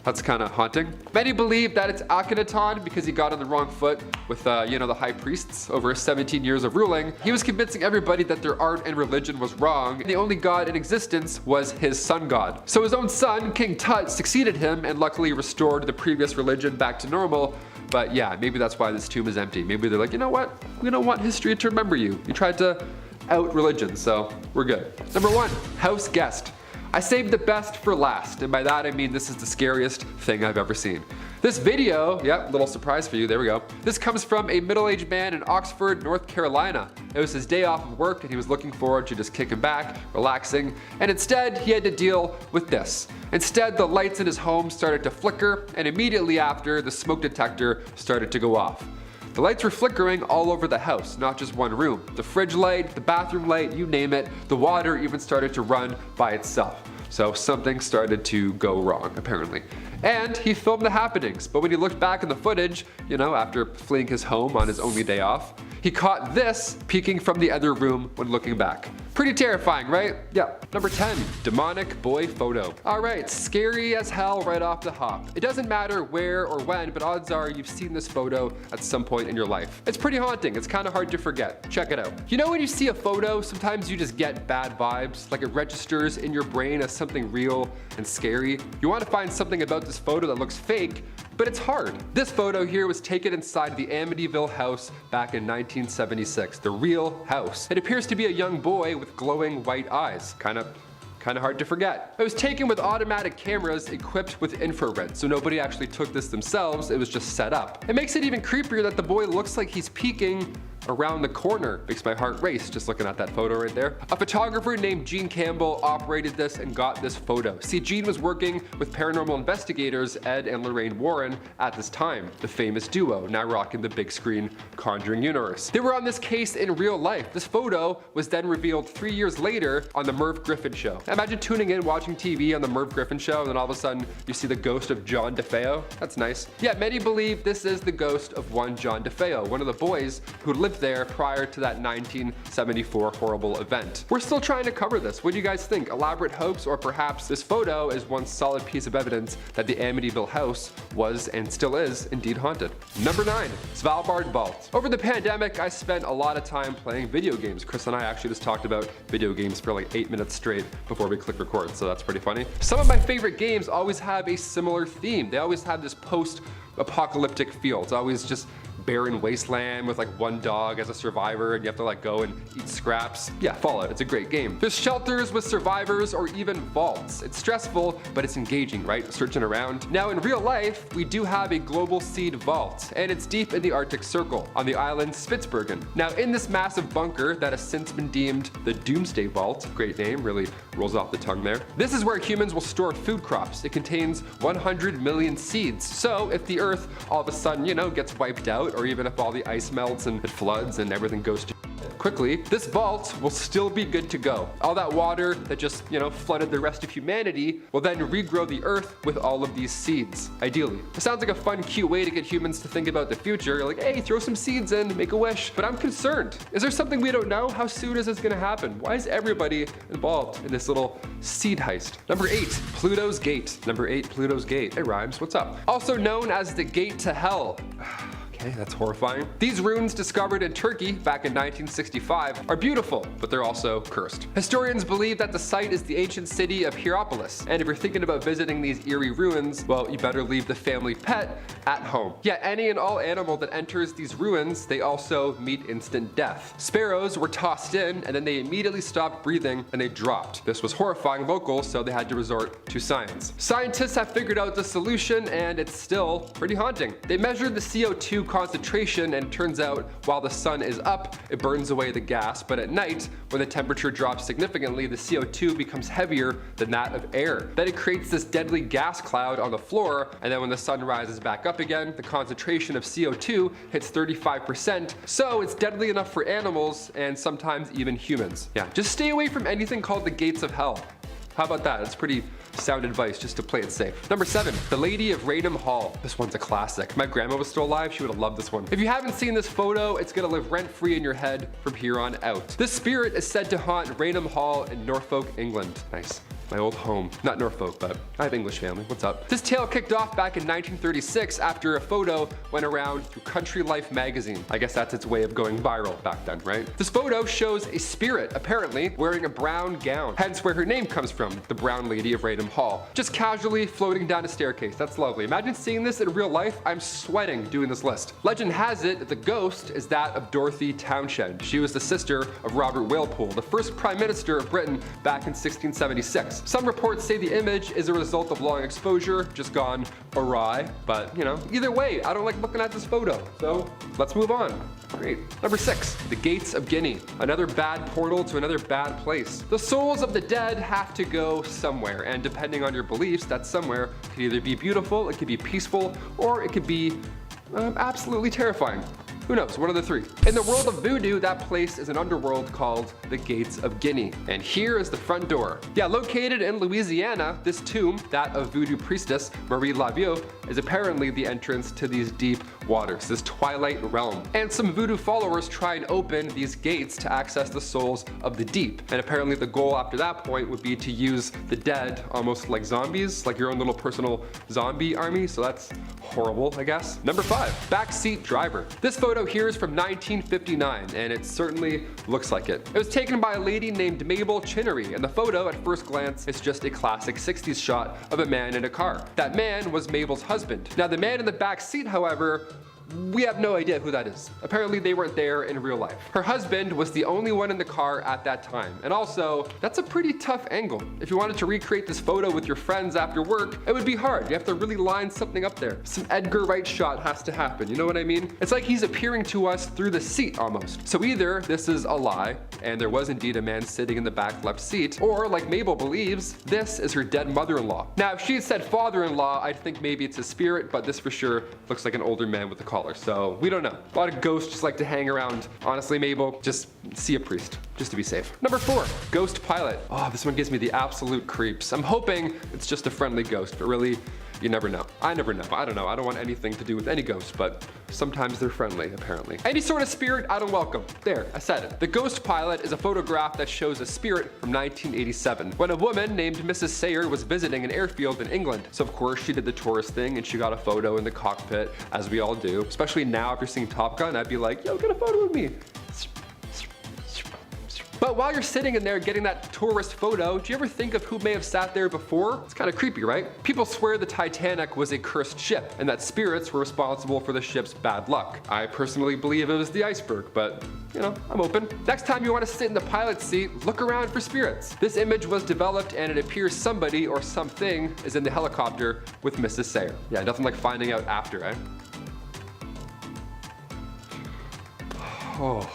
That's kind of haunting. Many believe that it's Akhenaton because he got on the wrong foot with, the high priests over 17 years of ruling. He was convincing everybody that their art and religion was wrong, and the only god in existence was his sun god. So his own son, King Tut, succeeded him and luckily restored the previous religion back to normal. But yeah, maybe that's why this tomb is empty. Maybe they're like, you know what? We don't want history to remember you. You tried to out religion, so we're good. Number 1, house guest. I saved the best for last, and by that I mean this is the scariest thing I've ever seen. This video, yep, little surprise for you, there we go. This comes from a middle-aged man in Oxford, North Carolina. It was his day off of work and he was looking forward to just kicking back, relaxing, and instead he had to deal with this. Instead, the lights in his home started to flicker, and immediately after, the smoke detector started to go off. The lights were flickering all over the house, not just one room. The fridge light, the bathroom light, you name it. The water even started to run by itself. So something started to go wrong, apparently. And he filmed the happenings, but when he looked back in the footage, after fleeing his home on his only day off, he caught this peeking from the other room when looking back. Pretty terrifying, right? Yeah. Number 10, demonic boy photo. All right, scary as hell right off the hop. It doesn't matter where or when, but odds are you've seen this photo at some point in your life. It's pretty haunting. It's kind of hard to forget. Check it out. When you see a photo, sometimes you just get bad vibes, like it registers in your brain as something real and scary. You want to find something about this photo that looks fake, but it's hard. This photo here was taken inside the Amityville house back in 1976, the real house. It appears to be a young boy with glowing white eyes. Kind of hard to forget. It was taken with automatic cameras equipped with infrared, so nobody actually took this themselves, it was just set up. It makes it even creepier that the boy looks like he's peeking around the corner. Makes my heart race just looking at that photo right there. A photographer named Gene Campbell operated this and got this photo. See, Gene was working with paranormal investigators Ed and Lorraine Warren at this time, the famous duo, now rocking the big screen Conjuring universe. They were on this case in real life. This photo was then revealed 3 years later on the Merv Griffin Show. Imagine tuning in, watching TV on the Merv Griffin Show, and then all of a sudden you see the ghost of John DeFeo. That's nice. Yeah, many believe this is the ghost of one John DeFeo, one of the boys who lived there prior to that 1974 horrible event. We're still trying to cover this. What do you guys think? Elaborate hoax, or perhaps this photo is one solid piece of evidence that the Amityville house was and still is indeed haunted? Number 9, Svalbard Vault. Over the pandemic, I spent a lot of time playing video games. Chris and I actually just talked about video games for like 8 minutes straight before we click record, so that's pretty funny. Some of my favorite games always have a similar theme. They always have this post-apocalyptic feel. It's always just barren wasteland with like one dog as a survivor and you have to like go and eat scraps. Yeah, Fallout, it's a great game. There's shelters with survivors or even vaults. It's stressful, but it's engaging, right? Searching around. Now in real life, we do have a global seed vault, and it's deep in the Arctic Circle on the island Spitsbergen. Now in this massive bunker that has since been deemed the Doomsday Vault, great name, really rolls off the tongue there. This is where humans will store food crops. It contains 100 million seeds. So if the earth all of a sudden, gets wiped out, or even if all the ice melts and it floods and everything goes to quickly, this vault will still be good to go. All that water that just, flooded the rest of humanity will then regrow the earth with all of these seeds, ideally. It sounds like a fun, cute way to get humans to think about the future. You're like, hey, throw some seeds in, make a wish. But I'm concerned. Is there something we don't know? How soon is this gonna happen? Why is everybody involved in this little seed heist? Number 8, Pluto's Gate. Number 8, Pluto's Gate. It rhymes, what's up? Also known as the Gate to Hell. Okay, that's horrifying. These ruins discovered in Turkey back in 1965 are beautiful, but they're also cursed. Historians believe that the site is the ancient city of Hierapolis, and if you're thinking about visiting these eerie ruins, well, you better leave the family pet at home. Yeah, any and all animal that enters these ruins, they also meet instant death. Sparrows were tossed in, and then they immediately stopped breathing and they dropped. This was horrifying locals, so they had to resort to science. Scientists have figured out the solution, and it's still pretty haunting. They measured the CO2 concentration, and it turns out while the sun is up, it burns away the gas, but at night, when the temperature drops significantly, the CO2 becomes heavier than that of air. Then it creates this deadly gas cloud on the floor, and then when the sun rises back up again, the concentration of CO2 hits 35%, so it's deadly enough for animals and sometimes even humans. Yeah, just stay away from anything called the gates of hell. How about that? That's pretty sound advice just to play it safe. Number 7, The Lady of Raynham Hall. This one's a classic. If my grandma was still alive, she would have loved this one. If you haven't seen this photo, it's gonna live rent-free in your head from here on out. This spirit is said to haunt Raynham Hall in Norfolk, England. Nice. My old home. Not Norfolk, but I have English family. What's up? This tale kicked off back in 1936 after a photo went around through Country Life magazine. I guess that's its way of going viral back then, right? This photo shows a spirit, apparently, wearing a brown gown, hence where her name comes from, the Brown Lady of Raynham Hall. Just casually floating down a staircase. That's lovely. Imagine seeing this in real life. I'm sweating doing this list. Legend has it that the ghost is that of Dorothy Townshend. She was the sister of Robert Walpole, the first Prime Minister of Britain back in 1676. Some reports say the image is a result of long exposure, just gone awry, but either way, I don't like looking at this photo, so let's move on. Great. Number 6, The Gates of Guinea. Another bad portal to another bad place. The souls of the dead have to go somewhere, and depending on your beliefs, that somewhere could either be beautiful, it could be peaceful, or it could be absolutely terrifying. Who knows, one of the three. In the world of voodoo, that place is an underworld called the Gates of Guinea. And here is the front door. Yeah, located in Louisiana, this tomb, that of voodoo priestess Marie Laveau, is apparently the entrance to these deep waters, this twilight realm. And some voodoo followers try and open these gates to access the souls of the deep. And apparently the goal after that point would be to use the dead almost like zombies, like your own little personal zombie army, so that's horrible, I guess. Number 5, Backseat Driver. This photo here is from 1959, and it certainly looks like it. It was taken by a lady named Mabel Chinnery, and the photo at first glance is just a classic 60s shot of a man in a car. That man was Mabel's husband. Now the man in the back seat, however, we have no idea who that is. Apparently they weren't there in real life. Her husband was the only one in the car at that time. And also, that's a pretty tough angle. If you wanted to recreate this photo with your friends after work, it would be hard. You have to really line something up there. Some Edgar Wright shot has to happen, you know what I mean? It's like he's appearing to us through the seat almost. So either this is a lie, and there was indeed a man sitting in the back left seat, or like Mabel believes, this is her dead mother-in-law. Now, if she had said father-in-law, I'd think maybe it's a spirit, but this for sure looks like an older man with a collar. So we don't know. A lot of ghosts just like to hang around. Honestly, Mabel, just see a priest, just to be safe. Number 4, Ghost Pilot. Oh, this one gives me the absolute creeps. I'm hoping it's just a friendly ghost, but really, you never know. I never know. I don't know. I don't want anything to do with any ghost, but sometimes they're friendly, apparently. Any sort of spirit, I don't welcome. There, I said it. The Ghost Pilot is a photograph that shows a spirit from 1987, when a woman named Mrs. Sayer was visiting an airfield in England. So of course she did the tourist thing and she got a photo in the cockpit, as we all do. Especially now after seeing Top Gun, I'd be like, yo, get a photo with me. But while you're sitting in there getting that tourist photo, do you ever think of who may have sat there before? It's kind of creepy, right? People swear the Titanic was a cursed ship and that spirits were responsible for the ship's bad luck. I personally believe it was the iceberg, but I'm open. Next time you want to sit in the pilot's seat, look around for spirits. This image was developed and it appears somebody or something is in the helicopter with Mrs. Sayer. Yeah, nothing like finding out after, eh? Oh.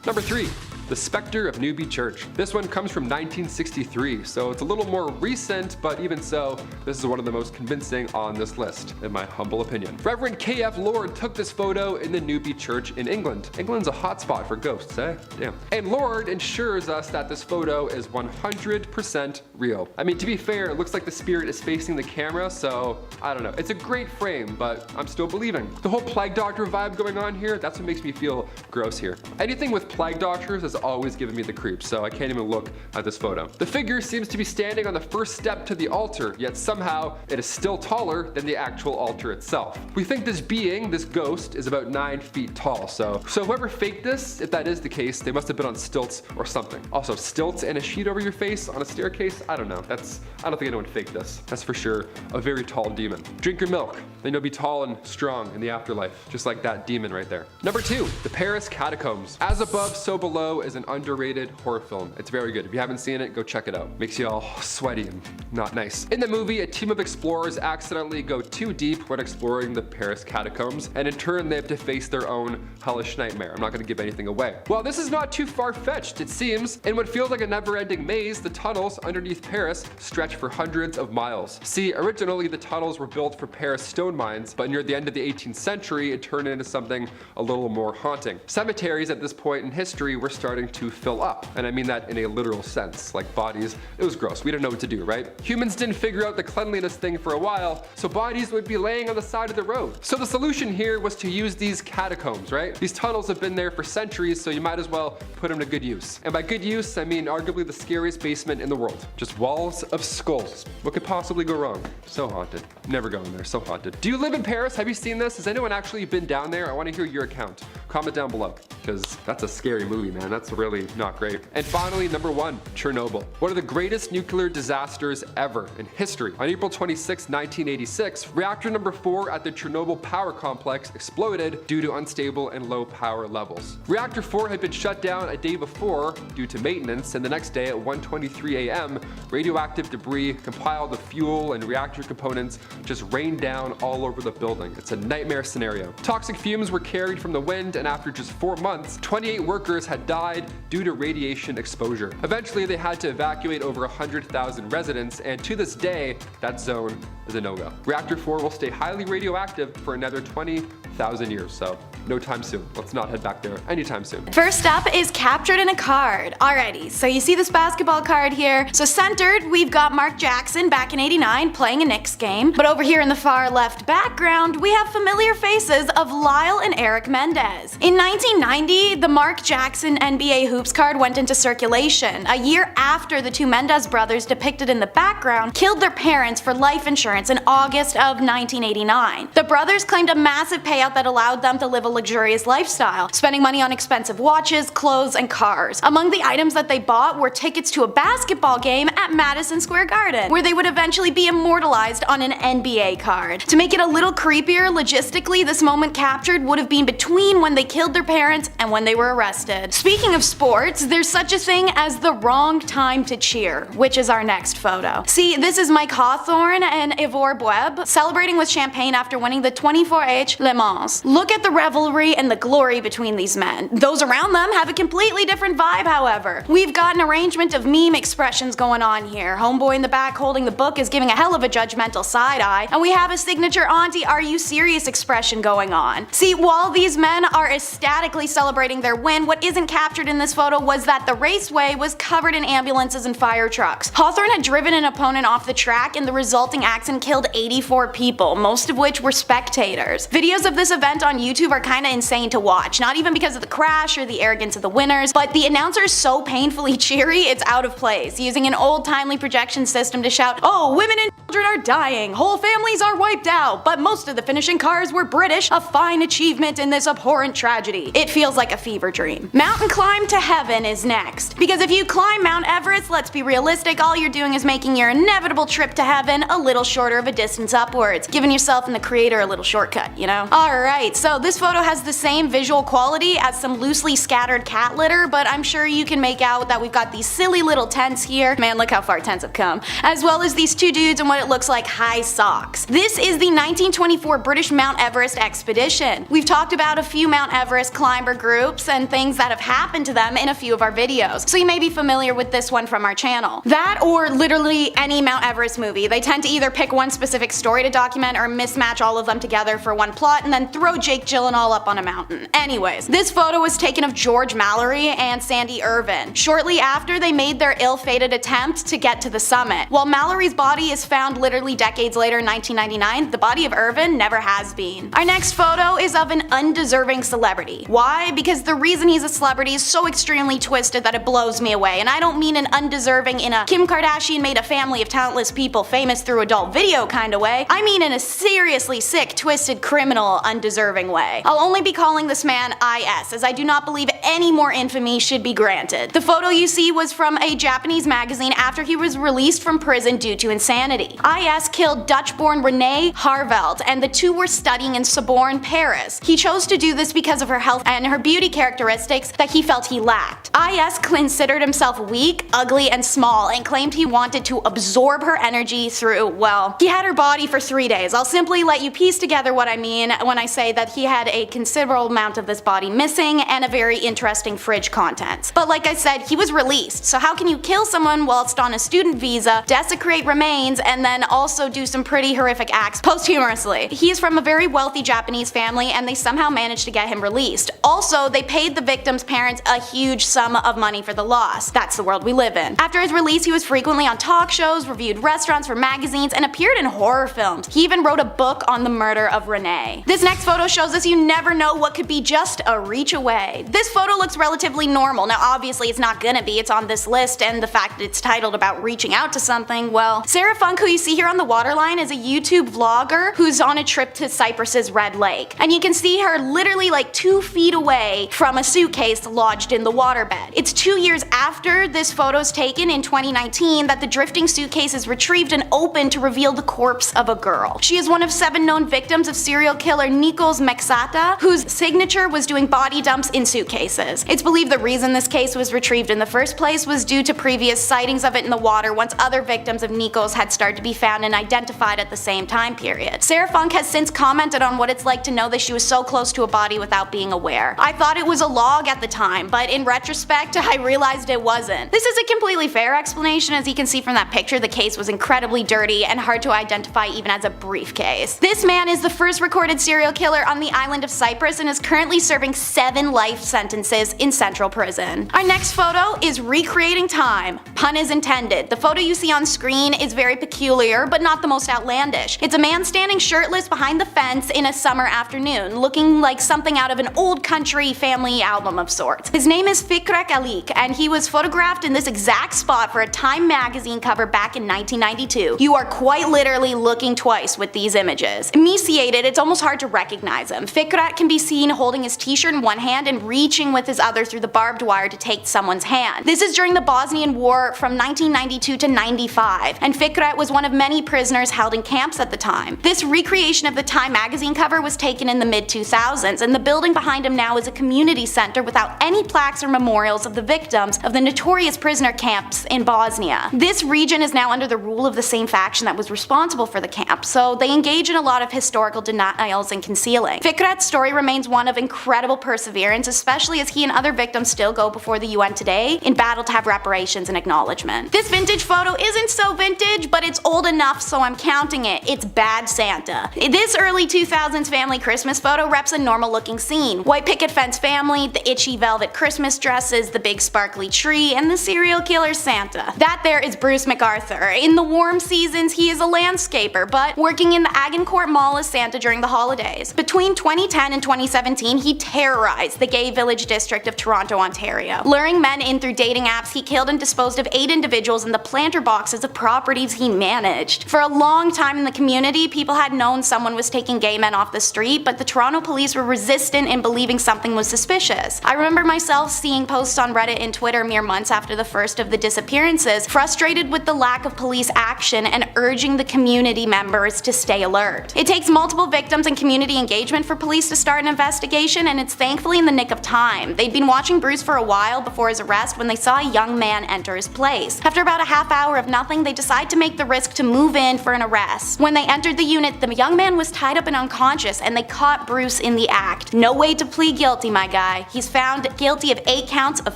Number 3. The Spectre of Newby Church. This one comes from 1963, so it's a little more recent, but even so, this is one of the most convincing on this list, in my humble opinion. Reverend K.F. Lord took this photo in the Newby Church in England. England's a hotspot for ghosts, eh? Damn. And Lord ensures us that this photo is 100% real. I mean, to be fair, it looks like the spirit is facing the camera, so I don't know. It's a great frame, but I'm still believing. The whole Plague Doctor vibe going on here, that's what makes me feel gross here. Anything with Plague Doctors has always given me the creeps, so I can't even look at this photo. The figure seems to be standing on the first step to the altar, yet somehow it is still taller than the actual altar itself. We think this being, this ghost, is about 9 feet tall, so whoever faked this, if that is the case, they must have been on stilts or something. Also, stilts and a sheet over your face on a staircase? I don't know. I don't think anyone faked this. That's for sure a very tall demon. Drink your milk, then you'll be tall and strong in the afterlife, just like that demon right there. Number 2, the Paris Catacombs. As Above, So Below is an underrated horror film. It's very good. If you haven't seen it, go check it out. Makes you all sweaty and not nice. In the movie, a team of explorers accidentally go too deep when exploring the Paris Catacombs, and in turn they have to face their own hellish nightmare. I'm not going to give anything away. Well, this is not too far-fetched, it seems. In what feels like a never-ending maze, the tunnels underneath Paris stretch for hundreds of miles. See, originally the tunnels were built for Paris stone mines, but near the end of the 18th century, it turned into something a little more haunting. Cemeteries at this point in history were starting to fill up, and I mean that in a literal sense, like bodies. It was gross. We didn't know what to do, right? Humans didn't figure out the cleanliness thing for a while, so bodies would be laying on the side of the road. So the solution here was to use these catacombs, right? These tunnels have been there for centuries, so you might as well put them to good use. And by good use, I mean arguably the scariest basement in the world. Just walls of skulls. What could possibly go wrong? So haunted. Never go in there, so haunted. Do you live in Paris? Have you seen this? Has anyone actually been down there? I want to hear your account. Comment down below, because that's a scary movie, man. That's really not great. And finally, number 1, Chernobyl. One of the greatest nuclear disasters ever in history. On April 26, 1986, reactor number 4 at the Chernobyl power complex exploded due to unstable and low power levels. Reactor 4 had been shut down a day before due to maintenance, and the next day at 1:23 a.m., radioactive debris compiled of fuel and reactor components just rained down all over the building. It's a nightmare scenario. Toxic fumes were carried from the wind, and after just 4 months, 28 workers had died due to radiation exposure. Eventually, they had to evacuate over 100,000 residents, and to this day, that zone is a no-go. Reactor 4 will stay highly radioactive for another 20,000 years, so no time soon. Let's not head back there anytime soon. First up is captured in a card. Alrighty, so you see this basketball card here. So centered, we've got Mark Jackson back in '89 playing a Knicks game. But over here in the far left background, we have familiar faces of Lyle and Eric Mendez. In 1990, the Mark Jackson NBA Hoops card went into circulation, a year after the two Mendez brothers depicted in the background killed their parents for life insurance in August of 1989. The brothers claimed a massive payout that allowed them to live a luxurious lifestyle, spending money on expensive watches, clothes, and cars. Among the items that they bought were tickets to a basketball game at Madison Square Garden, where they would eventually be immortalized on an NBA card. To make it a little creepier, logistically, this moment captured would have been between when they killed their parents and when they were arrested. Speaking of sports, there's such a thing as the wrong time to cheer, which is our next photo. See, this is Mike Hawthorne and Ivor Bueb celebrating with champagne after winning the 24H Le Mans. Look at the revelry and the glory between these men. Those around them have a completely different vibe, however. We've got an arrangement of meme expressions going on here. Homeboy in the back holding the book is giving a hell of a judgmental side eye, and we have a signature auntie are you serious expression going on. See, while these men are ecstatically celebrating their win, what isn't captured in this photo was that the raceway was covered in ambulances and fire trucks. Hawthorne had driven an opponent off the track, and the resulting accident killed 84 people, most of which were spectators. Videos of this event on YouTube are kinda insane to watch, not even because of the crash or the arrogance of the winners, but the announcer is so painfully cheery it's out of place, using an old timely projection system to shout, "Oh, women and children are dying, whole families are wiped out, but most of the finishing cars were British, a fine achievement in this abhorrent tragedy." It feels like a fever dream. Mountain climb to heaven is next, because if you climb Mount Everest, let's be realistic, all you're doing is making your inevitable trip to heaven a little shorter of a distance upwards, giving yourself and the creator a little shortcut, you know? Alright, so this photo has the same visual quality as some loosely scattered cat litter, but I'm sure you can make out that we've got these silly little tents here. Man, look how far tents have come. As well as these two dudes in what it it looks like high socks. This is the 1924 British Mount Everest expedition. We've talked about a few Mount Everest climber groups and things that have happened to them in a few of our videos, so you may be familiar with this one from our channel. That or literally any Mount Everest movie. They tend to either pick one specific story to document or mismatch all of them together for one plot and then throw Jake Gyllenhaal up on a mountain. Anyways, this photo was taken of George Mallory and Sandy Irvin shortly after they made their ill-fated attempt to get to the summit. While Mallory's body is found literally decades later in 1999, the body of Irvin never has been. Our next photo is of an undeserving celebrity. Why? Because the reason he's a celebrity is so extremely twisted that it blows me away, and I don't mean an undeserving in a Kim Kardashian made a family of talentless people famous through adult video kinda way. I mean in a seriously sick, twisted, criminal, undeserving way. I'll only be calling this man IS, as I do not believe any more infamy should be granted. The photo you see was from a Japanese magazine after he was released from prison due to insanity. IS killed Dutch-born Renee Harveld, and the two were studying in Sorbonne, Paris. He chose to do this because of her health and her beauty characteristics that he felt he lacked. IS considered himself weak, ugly, and small, and claimed he wanted to absorb her energy through, well, he had her body for 3 days. I'll simply let you piece together what I mean when I say that he had a considerable amount of this body missing and a very interesting fridge contents. But like I said, he was released, so how can you kill someone whilst on a student visa, desecrate remains, and then also do some pretty horrific acts posthumously? He is from a very wealthy Japanese family, and they somehow managed to get him released. Also, they paid the victim's parents a huge sum of money for the loss. That's the world we live in. After his release, he was frequently on talk shows, reviewed restaurants for magazines, and appeared in horror films. He even wrote a book on the murder of Renee. This next photo shows us you never know what could be just a reach away. This photo looks relatively normal. Now obviously it's not gonna be, it's on this list, and the fact that it's titled about reaching out to something, well, Sarah Funk, who you see here on the waterline, is a YouTube vlogger who's on a trip to Cyprus's Red Lake. And you can see her literally like 2 feet away from a suitcase lodged in the waterbed. It's 2 years after this photo's taken in 2019 that the drifting suitcase is retrieved and opened to reveal the corpse of a girl. She is one of 7 known victims of serial killer Nikos Mexata, whose signature was doing body dumps in suitcases. It's believed the reason this case was retrieved in the first place was due to previous sightings of it in the water once other victims of Nikos had started to be found and identified at the same time period. Sarah Funk has since commented on what it's like to know that she was so close to a body without being aware. I thought it was a log at the time, but in retrospect, I realized it wasn't. This is a completely fair explanation. As you can see from that picture, the case was incredibly dirty and hard to identify even as a briefcase. This man is the first recorded serial killer on the island of Cyprus and is currently serving 7 life sentences in central prison. Our next photo is recreating time. Pun is intended. The photo you see on screen is very peculiar, but not the most outlandish. It's a man standing shirtless behind the fence in a summer afternoon, looking like something out of an old country family album of sorts. His name is Fikret Alik, and he was photographed in this exact spot for a Time magazine cover back in 1992. You are quite literally looking twice with these images. Emaciated, it's almost hard to recognize him. Fikret can be seen holding his t-shirt in one hand and reaching with his other through the barbed wire to take someone's hand. This is during the Bosnian War from 1992 to 95, and Fikret was one of many prisoners held in camps at the time. This recreation of the Time magazine cover was taken in the mid-2000s, and the building behind him now is a community center without any plaques or memorials of the victims of the notorious prisoner camps in Bosnia. This region is now under the rule of the same faction that was responsible for the camp, so they engage in a lot of historical denials and concealing. Fikret's story remains one of incredible perseverance, especially as he and other victims still go before the UN today in battle to have reparations and acknowledgement. This vintage photo isn't so vintage, but it's old enough so I'm counting it. It's Bad Santa. This early 2000s family Christmas photo reps a normal looking scene. White picket fence family, the itchy velvet Christmas dresses, the big sparkly tree, and the serial killer Santa. That there is Bruce MacArthur. In the warm seasons, he is a landscaper, but working in the Agincourt Mall as Santa during the holidays. Between 2010 and 2017, he terrorized the gay village district of Toronto, Ontario. Luring men in through dating apps, he killed and disposed of 8 individuals in the planter boxes of properties he managed. For a long time in the community, people had known someone was taking gay men off the street, but the Toronto police were resistant in believing something was suspicious. I remember myself seeing posts on Reddit and Twitter mere months after the first of the disappearances, frustrated with the lack of police action and urging the community members to stay alert. It takes multiple victims and community engagement for police to start an investigation, and it's thankfully in the nick of time. They'd been watching Bruce for a while before his arrest when they saw a young man enter his place. After about a half hour of nothing, they decide to make the risk risk to move in for an arrest. When they entered the unit, the young man was tied up and unconscious, and they caught Bruce in the act. No way to plead guilty, my guy. He's found guilty of 8 counts of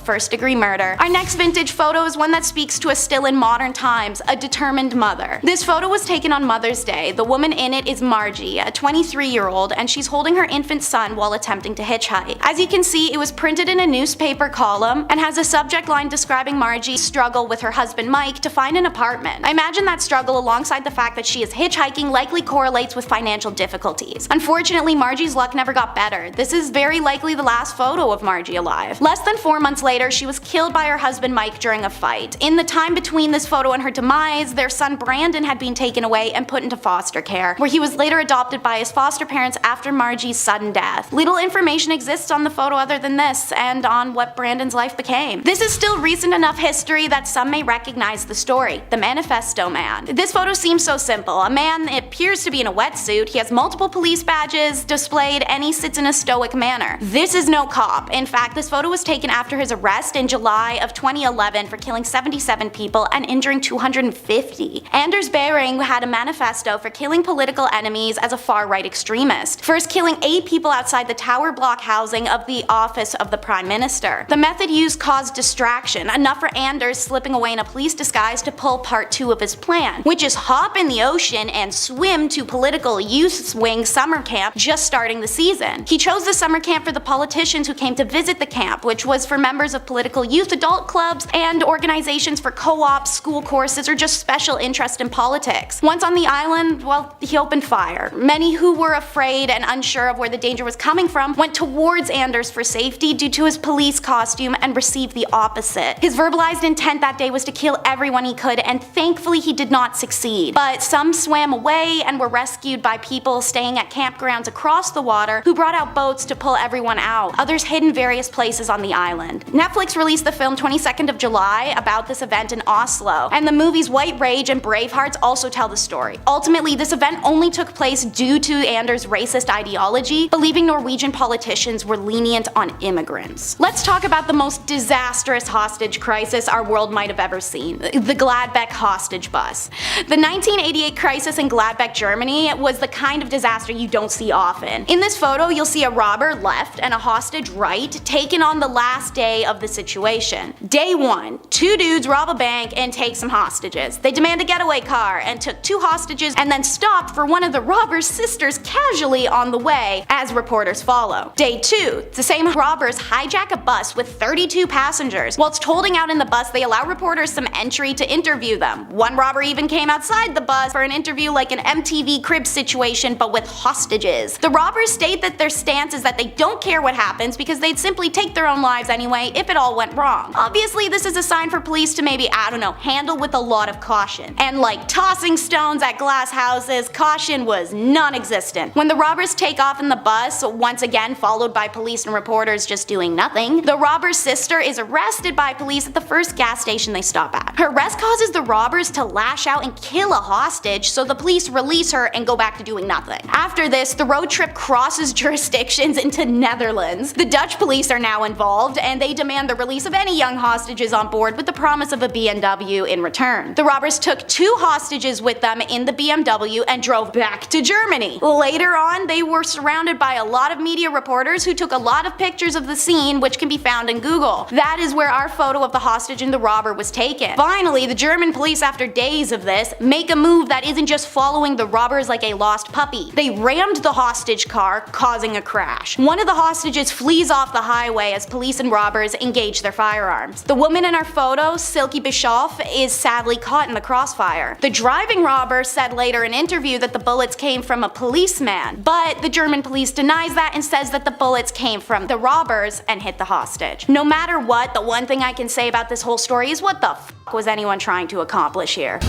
first-degree murder. Our next vintage photo is one that speaks to us still in modern times, a determined mother. This photo was taken on Mother's Day. The woman in it is Margie, a 23-year-old, and she's holding her infant son while attempting to hitchhike. As you can see, it was printed in a newspaper column and has a subject line describing Margie's struggle with her husband Mike to find an apartment. I imagine that struggle, alongside the fact that she is hitchhiking, likely correlates with financial difficulties. Unfortunately, Margie's luck never got better. This is very likely the last photo of Margie alive. Less than 4 months later, she was killed by her husband Mike during a fight. In the time between this photo and her demise, their son Brandon had been taken away and put into foster care, where he was later adopted by his foster parents after Margie's sudden death. Little information exists on the photo other than this, and on what Brandon's life became. This is still recent enough history that some may recognize the story, the Manifesto Man. This photo seems so simple. A man appears to be in a wetsuit, he has multiple police badges displayed, and he sits in a stoic manner. This is no cop. In fact, this photo was taken after his arrest in July of 2011 for killing 77 people and injuring 250. Anders Behring had a manifesto for killing political enemies as a far-right extremist, first killing 8 people outside the tower block housing of the office of the Prime Minister. The method used caused distraction, enough for Anders slipping away in a police disguise to pull part 2 of his plan, which is hop in the ocean and swim to political youth wing summer camp just starting the season. He chose the summer camp for the politicians who came to visit the camp, which was for members of political youth adult clubs and organizations for co-ops, school courses, or just special interest in politics. Once on the island, well, he opened fire. Many who were afraid and unsure of where the danger was coming from went towards Anders for safety due to his police costume and received the opposite. His verbalized intent that day was to kill everyone he could, and thankfully he did not succeed. But some swam away and were rescued by people staying at campgrounds across the water who brought out boats to pull everyone out. Others hid in various places on the island. Netflix released the film 22nd of July about this event in Oslo, and the movies White Rage and Bravehearts also tell the story. Ultimately, this event only took place due to Anders' racist ideology, believing Norwegian politicians were lenient on immigrants. Let's talk about the most disastrous hostage crisis our world might have ever seen, the Gladbeck hostage bus. The 1988 crisis in Gladbeck, Germany was the kind of disaster you don't see often. In this photo, you'll see a robber left and a hostage right, taken on the last day of the situation. Day 1, 2 dudes rob a bank and take some hostages. They demand a getaway car and took 2 hostages and then stopped for one of the robber's sisters casually on the way, as reporters follow. Day 2, the same robbers hijack a bus with 32 passengers. Whilst holding out in the bus, they allow reporters some entry to interview them. One robber even came outside the bus for an interview, like an MTV Cribs situation, but with hostages. The robbers state that their stance is that they don't care what happens because they'd simply take their own lives anyway if it all went wrong. Obviously, this is a sign for police to maybe, I don't know, handle with a lot of caution. And like tossing stones at glass houses, caution was non-existent. When the robbers take off in the bus, once again followed by police and reporters just doing nothing, the robber's sister is arrested by police at the first gas station they stop at. Her arrest causes the robbers to lash out and kill a hostage, so the police release her and go back to doing nothing. After this, the road trip crosses jurisdictions into Netherlands. The Dutch police are now involved, and they demand the release of any young hostages on board with the promise of a BMW in return. The robbers took 2 hostages with them in the BMW and drove back to Germany. Later on, they were surrounded by a lot of media reporters who took a lot of pictures of the scene, which can be found in Google. That is where our photo of the hostage and the robber was taken. Finally, the German police, after days of this, make a move that isn't just following the robbers like a lost puppy. They rammed the hostage car, causing a crash. One of the hostages flees off the highway as police and robbers engage their firearms. The woman in our photo, Silke Bischoff, is sadly caught in the crossfire. The driving robber said later in an interview that the bullets came from a policeman, but the German police denies that and says that the bullets came from the robbers and hit the hostage. No matter what, the one thing I can say about this whole story is, what the f was anyone trying to accomplish here?